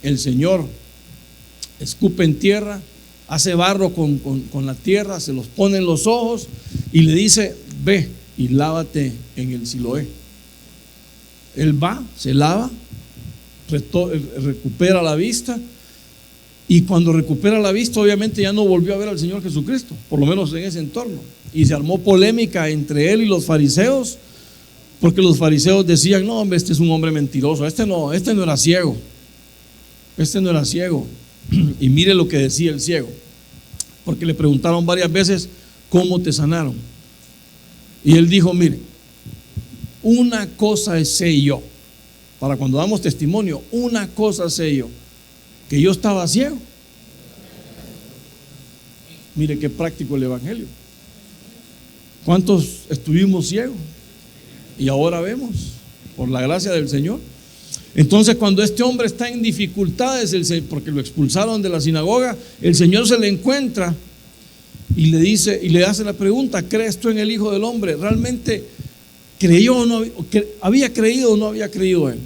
S1: el Señor escupe en tierra, hace barro con la tierra, se los pone en los ojos y le dice: ve y lávate en el Siloé. Él va, se lava, recupera la vista. Y cuando recupera la vista, obviamente ya no volvió a ver al Señor Jesucristo, por lo menos en ese entorno. Y se armó polémica entre él y los fariseos, porque los fariseos decían: no, hombre, este es un hombre mentiroso, este no era ciego. Este no era ciego. Y mire lo que decía el ciego, porque le preguntaron varias veces: ¿cómo te sanaron? Y él dijo: mire, una cosa sé yo, para cuando damos testimonio, una cosa sé yo, que yo estaba ciego. Mire qué práctico el evangelio. ¿Cuántos estuvimos ciegos? Y ahora vemos, por la gracia del Señor. Entonces, cuando este hombre está en dificultades, porque lo expulsaron de la sinagoga, el Señor se le encuentra y le dice, y le hace la pregunta: ¿crees tú en el Hijo del Hombre? ¿Realmente creyó o no? ¿Había creído o no había creído él?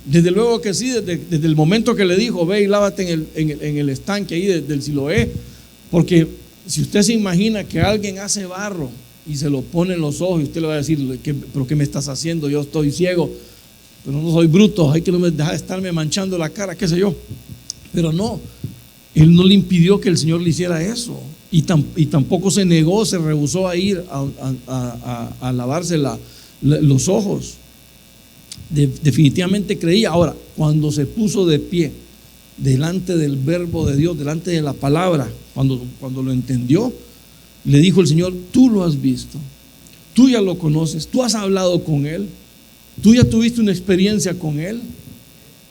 S1: Desde luego que sí, desde el momento que le dijo: ve y lávate en el estanque ahí del Siloé. Porque si usted se imagina que alguien hace barro y se lo pone en los ojos, y usted le va a decir: ¿pero qué me estás haciendo? Yo estoy ciego, pero no soy bruto, hay que no me deja de estarme manchando la cara, qué sé yo. Pero no, él no le impidió que el Señor le hiciera eso, y tampoco se negó, se rehusó a ir a lavarse los ojos. Definitivamente creía. Ahora, cuando se puso de pie delante del verbo de Dios, delante de la palabra, cuando lo entendió, le dijo el Señor: tú lo has visto, tú ya lo conoces, tú has hablado con él, tú ya tuviste una experiencia con él.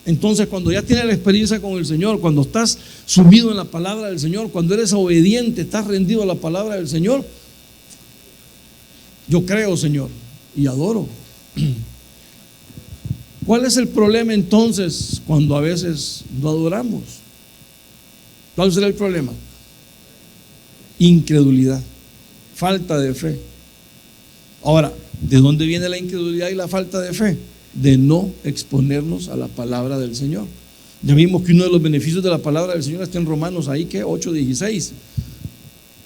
S1: Entonces, cuando ya tienes la experiencia con el Señor, cuando estás sumido en la palabra del Señor, cuando eres obediente, estás rendido a la palabra del Señor, yo creo, Señor, y adoro. ¿Cuál es el problema entonces cuando a veces no adoramos? ¿Cuál será el problema? Incredulidad, falta de fe. Ahora, ¿de dónde viene la incredulidad y la falta de fe? De no exponernos a la palabra del Señor. Ya vimos que uno de los beneficios de la palabra del Señor está en Romanos, ahí que 8:16,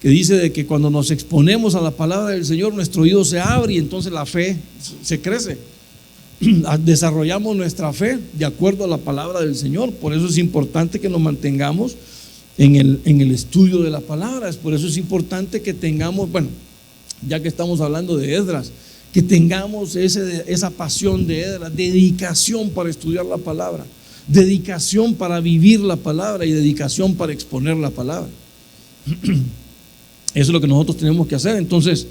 S1: que dice de que cuando nos exponemos a la palabra del Señor, nuestro oído se abre y entonces la fe se crece. Desarrollamos nuestra fe de acuerdo a la palabra del Señor. Por eso es importante que nos mantengamos en el estudio de la palabra. Por eso es importante que tengamos, bueno, ya que estamos hablando de Esdras, que tengamos esa pasión de Esdras, dedicación para estudiar la palabra, dedicación para vivir la palabra y dedicación para exponer la palabra. Eso es lo que nosotros tenemos que hacer. Entonces,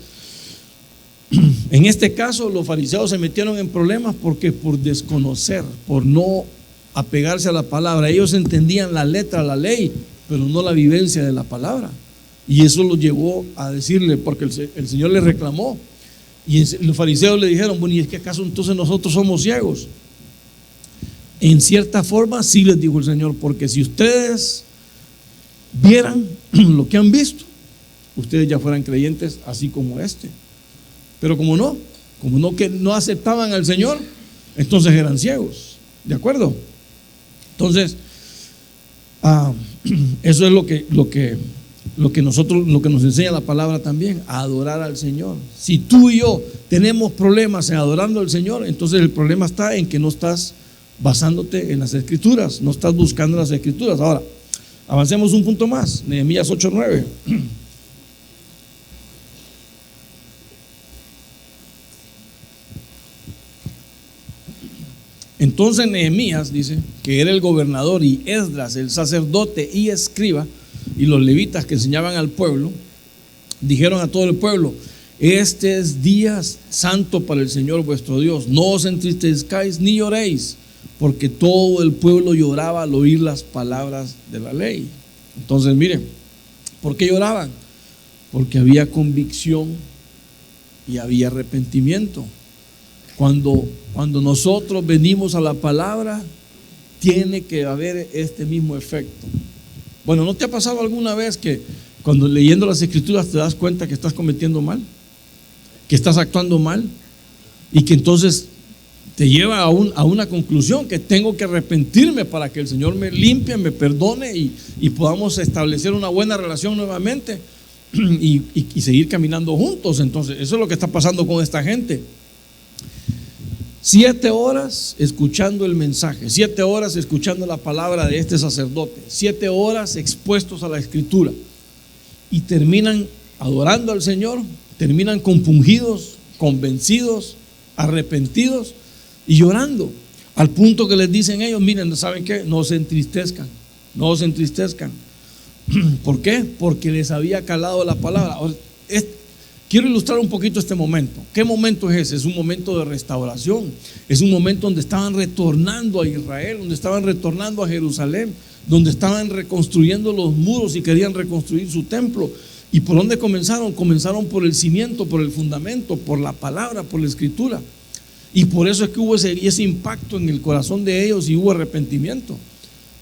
S1: en este caso, los fariseos se metieron en problemas porque por desconocer, por no apegarse a la palabra. Ellos entendían la letra, la ley, pero no la vivencia de la palabra. Y eso los llevó a decirle, porque el Señor le reclamó. Y los fariseos le dijeron, bueno, ¿y es que acaso entonces nosotros somos ciegos? En cierta forma sí, les dijo el Señor, porque si ustedes vieran lo que han visto, ustedes ya fueran creyentes así como este. Pero como no que no aceptaban al Señor, entonces eran ciegos. ¿De acuerdo? Entonces, eso es lo que nos enseña la palabra también, a adorar al Señor. Si tú y yo tenemos problemas en adorando al Señor, entonces el problema está en que no estás basándote en las Escrituras, no estás buscando las Escrituras. Ahora, avancemos un punto más, Nehemías 8:9. Entonces Nehemías, dice, que era el gobernador, y Esdras, el sacerdote y escriba, y los levitas que enseñaban al pueblo, dijeron a todo el pueblo: este es día santo para el Señor vuestro Dios, no os entristezcáis ni lloréis, porque todo el pueblo lloraba al oír las palabras de la ley. Entonces miren, ¿por qué lloraban? Porque había convicción y había arrepentimiento. Cuando nosotros venimos a la palabra, tiene que haber este mismo efecto. Bueno, ¿no te ha pasado alguna vez que cuando leyendo las Escrituras te das cuenta que estás cometiendo mal, que estás actuando mal, y que entonces te lleva a una conclusión, que tengo que arrepentirme para que el Señor me limpie, me perdone y podamos establecer una buena relación nuevamente y seguir caminando juntos? Entonces, eso es lo que está pasando con esta gente. 7 horas escuchando el mensaje, 7 horas escuchando la palabra de este sacerdote, 7 horas expuestos a la Escritura, y terminan adorando al Señor, terminan compungidos, convencidos, arrepentidos y llorando, al punto que les dicen ellos: miren, ¿saben qué? No se entristezcan, no se entristezcan. ¿Por qué? Porque les había calado la palabra. Quiero ilustrar un poquito este momento. ¿Qué momento es ese? Es un momento de restauración. Es un momento donde estaban retornando a Israel, donde estaban retornando a Jerusalén, donde estaban reconstruyendo los muros y querían reconstruir su templo. ¿Y por dónde comenzaron? Comenzaron por el cimiento, por el fundamento, por la palabra, por la Escritura. Y por eso es que hubo ese impacto en el corazón de ellos y hubo arrepentimiento.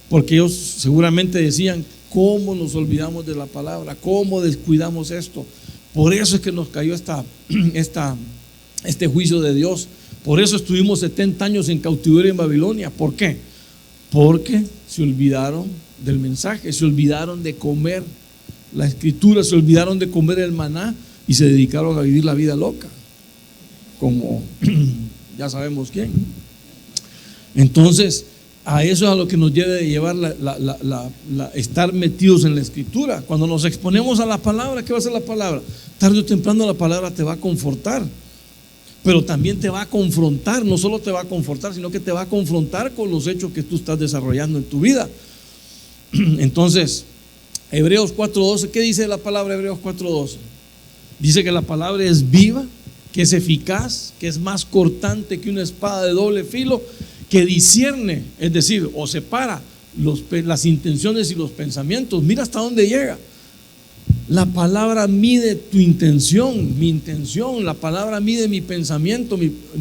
S1: Porque ellos seguramente decían: ¿cómo nos olvidamos de la palabra? ¿Cómo descuidamos esto? Por eso es que nos cayó este juicio de Dios. Por eso estuvimos 70 años en cautiverio en Babilonia. ¿Por qué? Porque se olvidaron del mensaje, se olvidaron de comer la Escritura, se olvidaron de comer el maná y se dedicaron a vivir la vida loca, como ya sabemos quién. Entonces, a eso es a lo que nos debe llevar estar metidos en la Escritura. Cuando nos exponemos a la palabra, ¿qué va a hacer la palabra? Tarde o temprano la palabra te va a confortar, pero también te va a confrontar. No solo te va a confortar, sino que te va a confrontar con los hechos que tú estás desarrollando en tu vida. Entonces, Hebreos 4:12, ¿qué dice la palabra Hebreos 4:12? Dice que la palabra es viva, que es eficaz, que es más cortante que una espada de doble filo, que discierne, es decir, o separa las intenciones y los pensamientos. Mira hasta dónde llega. La palabra mide tu intención, mi intención. La palabra mide mi pensamiento,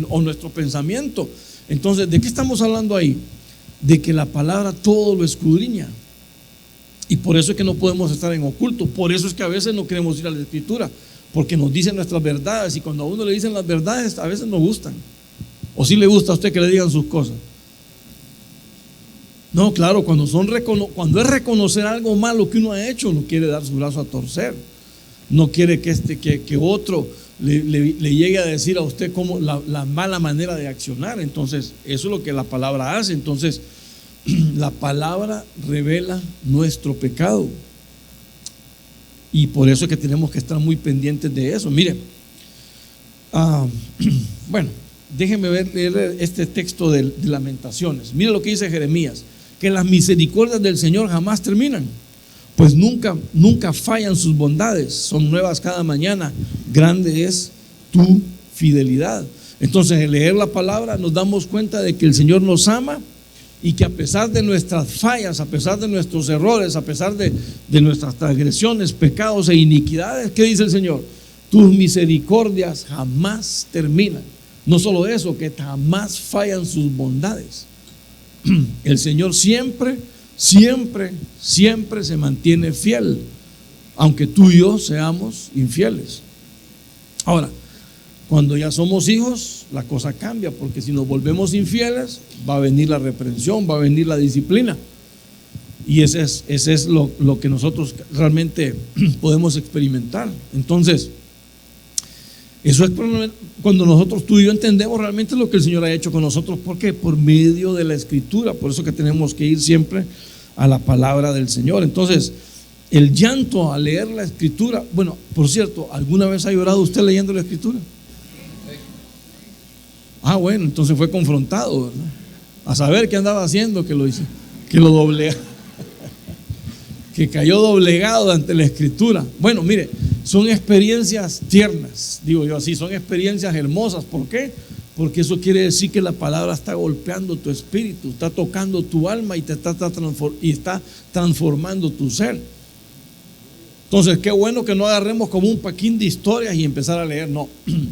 S1: o nuestro pensamiento. Entonces, ¿de qué estamos hablando ahí? De que la palabra todo lo escudriña. Y por eso es que no podemos estar en oculto. Por eso es que a veces no queremos ir a la Escritura, porque nos dicen nuestras verdades, y cuando a uno le dicen las verdades, a veces no gustan. ¿O sí le gusta a usted que le digan sus cosas? No, claro, cuando es reconocer algo malo que uno ha hecho, no quiere dar su brazo a torcer. No quiere que otro le llegue a decir a usted cómo la mala manera de accionar. Entonces, eso es lo que la palabra hace. Entonces, la palabra revela nuestro pecado. Y por eso es que tenemos que estar muy pendientes de eso. Miren, bueno, déjenme leer este texto de Lamentaciones. Miren lo que dice Jeremías: que las misericordias del Señor jamás terminan, pues nunca fallan sus bondades, son nuevas cada mañana, grande es tu fidelidad. Entonces, al leer la palabra nos damos cuenta de que el Señor nos ama y que a pesar de nuestras fallas, a pesar de nuestros errores, a pesar de nuestras transgresiones, pecados e iniquidades, ¿qué dice el Señor? Tus misericordias jamás terminan. No solo eso, que jamás fallan sus bondades. El Señor siempre se mantiene fiel, aunque tú y yo seamos infieles. Ahora, cuando ya somos hijos, la cosa cambia, porque si nos volvemos infieles, va a venir la reprensión, va a venir la disciplina. Y ese es lo que nosotros realmente podemos experimentar. Entonces, eso es cuando nosotros, tú y yo, entendemos realmente lo que el Señor ha hecho con nosotros. ¿Por qué? Por medio de la Escritura. Por eso que tenemos que ir siempre a la palabra del Señor. Entonces, el llanto al leer la Escritura. Bueno, por cierto, ¿alguna vez ha llorado usted leyendo la Escritura? Bueno, entonces fue confrontado, ¿verdad? A saber qué andaba haciendo que lo hice, que lo doblega, que cayó doblegado ante la Escritura. Bueno, mire, son experiencias tiernas, digo yo así, son experiencias hermosas. ¿Por qué? Porque eso quiere decir que la palabra está golpeando tu espíritu, está tocando tu alma y está transformando tu ser. Entonces, qué bueno que no agarremos como un paquín de historias y empezar a leer. No,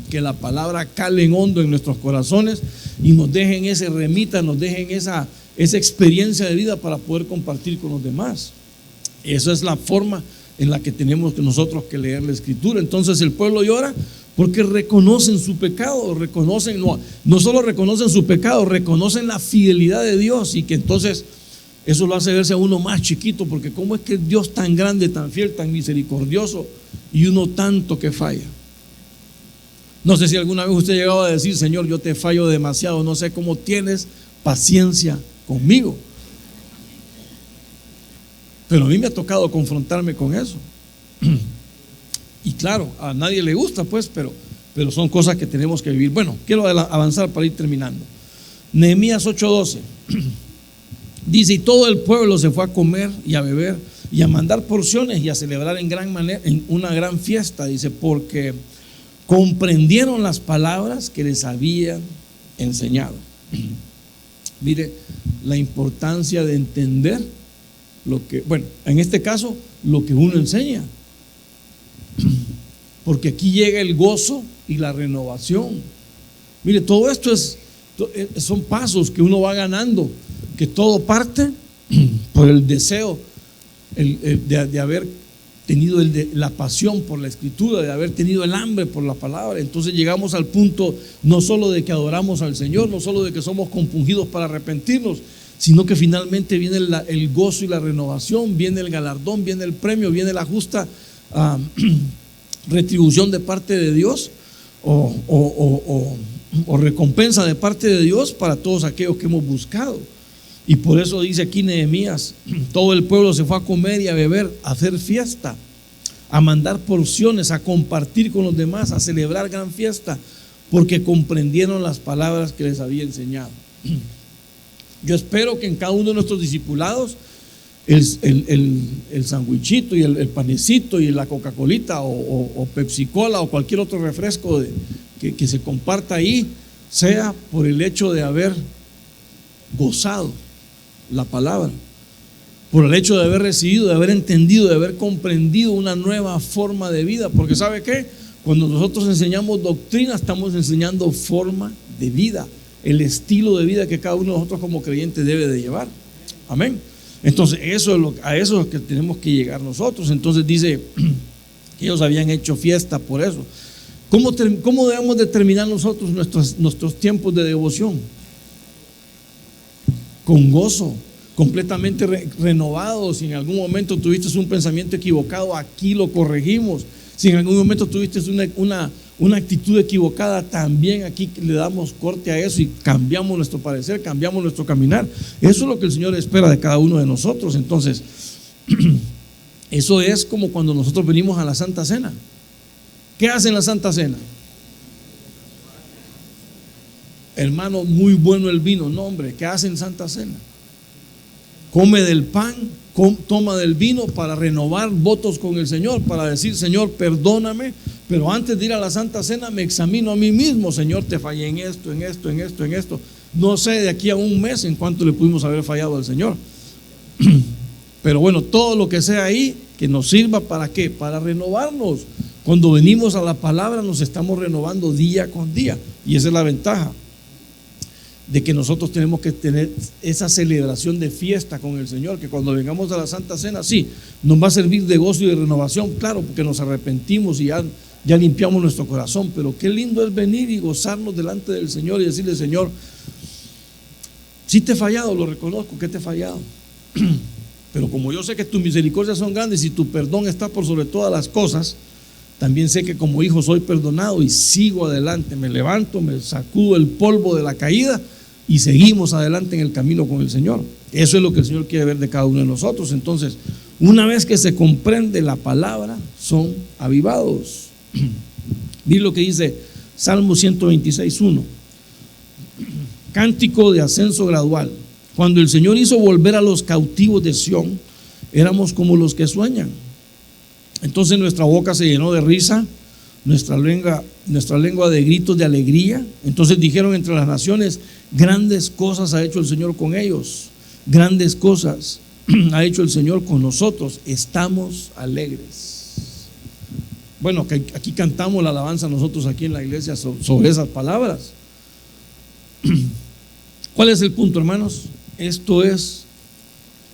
S1: que la palabra cale en hondo en nuestros corazones y nos dejen ese remita, nos dejen esa experiencia de vida para poder compartir con los demás. Esa es la forma en la que tenemos nosotros que leer la Escritura. Entonces el pueblo llora porque reconocen su pecado, no solo reconocen su pecado, reconocen la fidelidad de Dios, y que entonces eso lo hace verse a uno más chiquito, porque cómo es que Dios tan grande, tan fiel, tan misericordioso, y uno tanto que falla. No sé si alguna vez usted ha llegado a decir: Señor, yo te fallo demasiado, no sé cómo tienes paciencia conmigo. Pero a mí me ha tocado confrontarme con eso. Y claro, a nadie le gusta, pues, pero son cosas que tenemos que vivir. Bueno, quiero avanzar para ir terminando. Nehemías 8:12 dice: y todo el pueblo se fue a comer y a beber y a mandar porciones y a celebrar en una gran fiesta. Dice, porque comprendieron las palabras que les habían enseñado. Mire la importancia de entender en este caso, lo que uno enseña. Porque aquí llega el gozo y la renovación. Mire, todo esto son pasos que uno va ganando, que todo parte por el deseo de haber tenido la pasión por la Escritura, de haber tenido el hambre por la palabra. Entonces llegamos al punto no solo de que adoramos al Señor, no solo de que somos compungidos para arrepentirnos, sino que finalmente viene el gozo y la renovación, viene el galardón, viene el premio, viene la justa retribución de parte de Dios, o recompensa de parte de Dios para todos aquellos que hemos buscado. Y por eso dice aquí Nehemías: todo el pueblo se fue a comer y a beber, a hacer fiesta, a mandar porciones, a compartir con los demás, a celebrar gran fiesta, porque comprendieron las palabras que les había enseñado. Yo espero que en cada uno de nuestros discipulados el sandwichito y el panecito y la Coca-Colita o Pepsi-Cola o cualquier otro refresco que se comparta ahí sea por el hecho de haber gozado la palabra, por el hecho de haber recibido, de haber entendido, de haber comprendido una nueva forma de vida. Porque ¿sabe qué? Cuando nosotros enseñamos doctrina, estamos enseñando forma de vida, el estilo de vida que cada uno de nosotros como creyentes debe de llevar. Amén. Entonces a eso es lo que tenemos que llegar nosotros. Entonces dice que ellos habían hecho fiesta por eso. ¿Cómo debemos de terminar nosotros nuestros tiempos de devoción? Con gozo, completamente renovados. Si en algún momento tuviste un pensamiento equivocado, aquí lo corregimos. Si en algún momento tuviste una actitud equivocada, también aquí le damos corte a eso y cambiamos nuestro parecer, cambiamos nuestro caminar. Eso es lo que el Señor espera de cada uno de nosotros. Entonces, eso es como cuando nosotros venimos a la Santa Cena. ¿Qué hace en la Santa Cena? Hermano, muy bueno el vino. No, hombre, ¿qué hace en Santa Cena? Come del pan, toma del vino para renovar votos con el Señor, para decir: Señor, perdóname, pero antes de ir a la Santa Cena me examino a mí mismo. Señor, te fallé en esto, en esto, en esto, en esto. No sé de aquí a un mes en cuánto le pudimos haber fallado al Señor. Pero bueno, todo lo que sea ahí, que nos sirva ¿para qué? Para renovarnos. Cuando venimos a la palabra nos estamos renovando día con día. Y esa es la ventaja de que nosotros tenemos que tener esa celebración de fiesta con el Señor, que cuando vengamos a la Santa Cena, sí, nos va a servir de gozo y de renovación, claro, porque nos arrepentimos y ya limpiamos nuestro corazón. Pero qué lindo es venir y gozarnos delante del Señor y decirle: Señor, sí te he fallado, lo reconozco que te he fallado, pero como yo sé que tus misericordias son grandes y tu perdón está por sobre todas las cosas, también sé que como hijo soy perdonado y sigo adelante. Me levanto, me sacudo el polvo de la caída y seguimos adelante en el camino con el Señor. Eso es lo que el Señor quiere ver de cada uno de nosotros. Entonces, una vez que se comprende la palabra, son avivados. Mira lo que dice Salmo 126:1. Cántico de ascenso gradual. Cuando el Señor hizo volver a los cautivos de Sión, éramos como los que sueñan. Entonces nuestra boca se llenó de risa, nuestra lengua de gritos de alegría. Entonces dijeron entre las naciones: grandes cosas ha hecho el Señor con ellos, grandes cosas ha hecho el Señor con nosotros, estamos alegres. Bueno, que aquí cantamos la alabanza nosotros aquí en la iglesia sobre esas palabras. ¿Cuál es el punto, hermanos? Esto es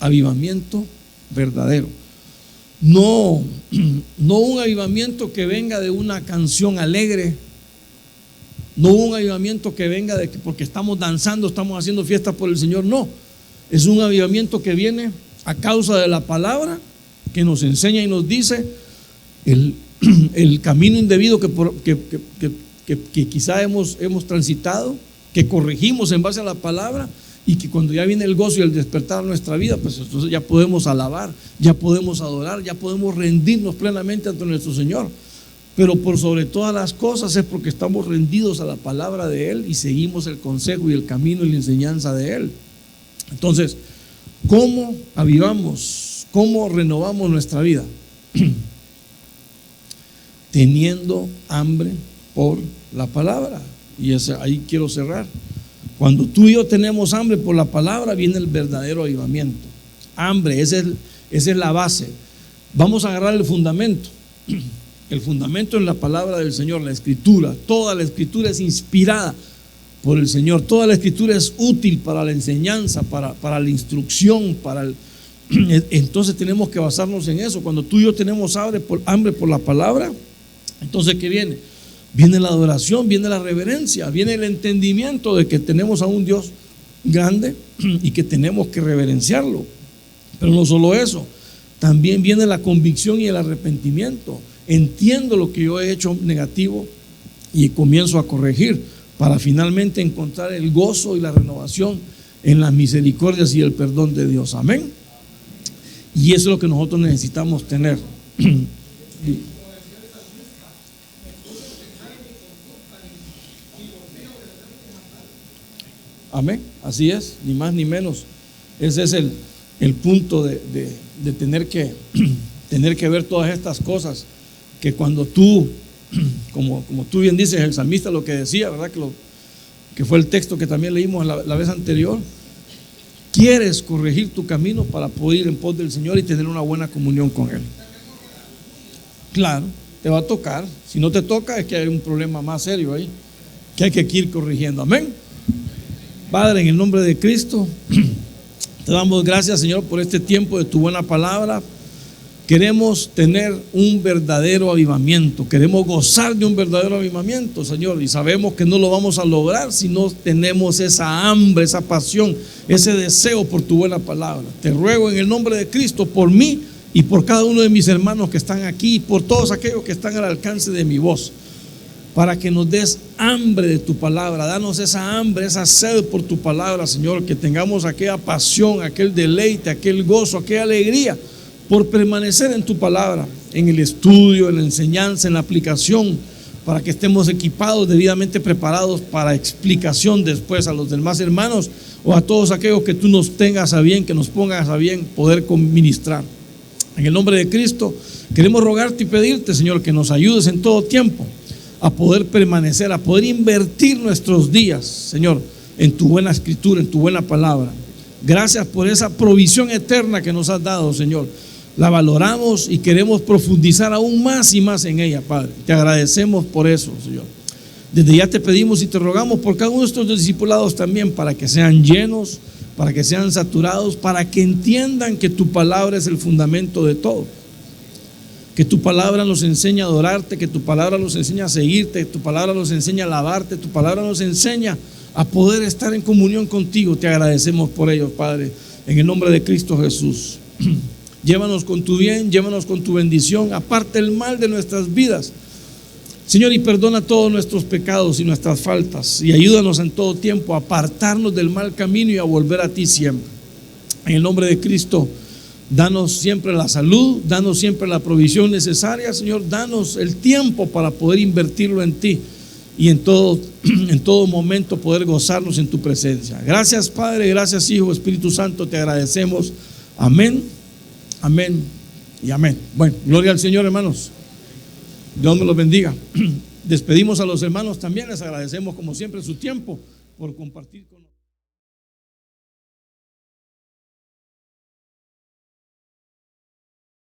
S1: avivamiento verdadero. No un avivamiento que venga de una canción alegre, no un avivamiento que venga de que porque estamos danzando, estamos haciendo fiesta por el Señor. No, es un avivamiento que viene a causa de la palabra que nos enseña y nos dice el camino indebido que quizá hemos transitado, que corregimos en base a la palabra, y que cuando ya viene el gozo y el despertar a nuestra vida, pues entonces ya podemos alabar, ya podemos adorar, ya podemos rendirnos plenamente ante nuestro Señor. Pero por sobre todas las cosas es porque estamos rendidos a la palabra de Él y seguimos el consejo y el camino y la enseñanza de Él. Entonces, ¿cómo avivamos? ¿Cómo renovamos nuestra vida? Teniendo hambre por la palabra. Y ahí quiero cerrar. Cuando tú y yo tenemos hambre por la palabra, viene el verdadero avivamiento. Hambre, esa es la base. Vamos a agarrar el fundamento. El fundamento en la palabra del Señor, la escritura. Toda la escritura es inspirada por el Señor. Toda la escritura es útil para la enseñanza, para la instrucción, entonces tenemos que basarnos en eso. Cuando tú y yo tenemos hambre por la palabra, entonces ¿qué viene? Viene la adoración, viene la reverencia, viene el entendimiento de que tenemos a un Dios grande y que tenemos que reverenciarlo. Pero no solo eso, también viene la convicción y el arrepentimiento. Entiendo lo que yo he hecho negativo y comienzo a corregir para finalmente encontrar el gozo y la renovación en las misericordias y el perdón de Dios. Amén. Y eso es lo que nosotros necesitamos tener. Amén, así es, ni más ni menos. Ese es el punto de tener que ver todas estas cosas, que cuando tú, como tú bien dices, el salmista lo que decía, ¿verdad? Que fue el texto que también leímos la vez anterior. Quieres corregir tu camino para poder ir en pos del Señor y tener una buena comunión con Él. Claro, te va a tocar. Si no te toca, es que hay un problema más serio ahí, que hay que ir corrigiendo. Amén. Padre, en el nombre de Cristo, te damos gracias, Señor, por este tiempo de tu buena palabra. Queremos tener un verdadero avivamiento, queremos gozar de un verdadero avivamiento, Señor, y sabemos que no lo vamos a lograr si no tenemos esa hambre, esa pasión, ese deseo por tu buena palabra. Te ruego en el nombre de Cristo por mí y por cada uno de mis hermanos que están aquí, y por todos aquellos que están al alcance de mi voz, para que nos des hambre de tu palabra. Danos esa hambre, esa sed por tu palabra, Señor, que tengamos aquella pasión, aquel deleite, aquel gozo, aquella alegría por permanecer en tu palabra, en el estudio, en la enseñanza, en la aplicación, para que estemos equipados, debidamente preparados para explicación después a los demás hermanos o a todos aquellos que tú nos tengas a bien, que nos pongas a bien poder ministrar. En el nombre de Cristo queremos rogarte y pedirte, Señor, que nos ayudes en todo tiempo a poder permanecer, a poder invertir nuestros días, Señor, en tu buena escritura, en tu buena palabra. Gracias por esa provisión eterna que nos has dado, Señor. La valoramos y queremos profundizar aún más y más en ella, Padre. Te agradecemos por eso, Señor. Desde ya te pedimos y te rogamos por cada uno de estos discipulados también, para que sean llenos, para que sean saturados, para que entiendan que tu palabra es el fundamento de todo. Que tu palabra nos enseña a adorarte, que tu palabra nos enseña a seguirte, que tu palabra nos enseña a alabarte, tu palabra nos enseña a poder estar en comunión contigo. Te agradecemos por ello, Padre, en el nombre de Cristo Jesús. Llévanos con tu bien, llévanos con tu bendición, aparte el mal de nuestras vidas, Señor, y perdona todos nuestros pecados y nuestras faltas, y ayúdanos en todo tiempo a apartarnos del mal camino y a volver a ti siempre. En el nombre de Cristo, danos siempre la salud, danos siempre la provisión necesaria, Señor, danos el tiempo para poder invertirlo en ti y en todo momento poder gozarnos en tu presencia. Gracias, Padre, gracias, Hijo, Espíritu Santo, te agradecemos. Amén. Amén y amén. Bueno, gloria al Señor, hermanos. Dios me los bendiga. Despedimos a los hermanos también. Les agradecemos como siempre su tiempo por compartir con nosotros.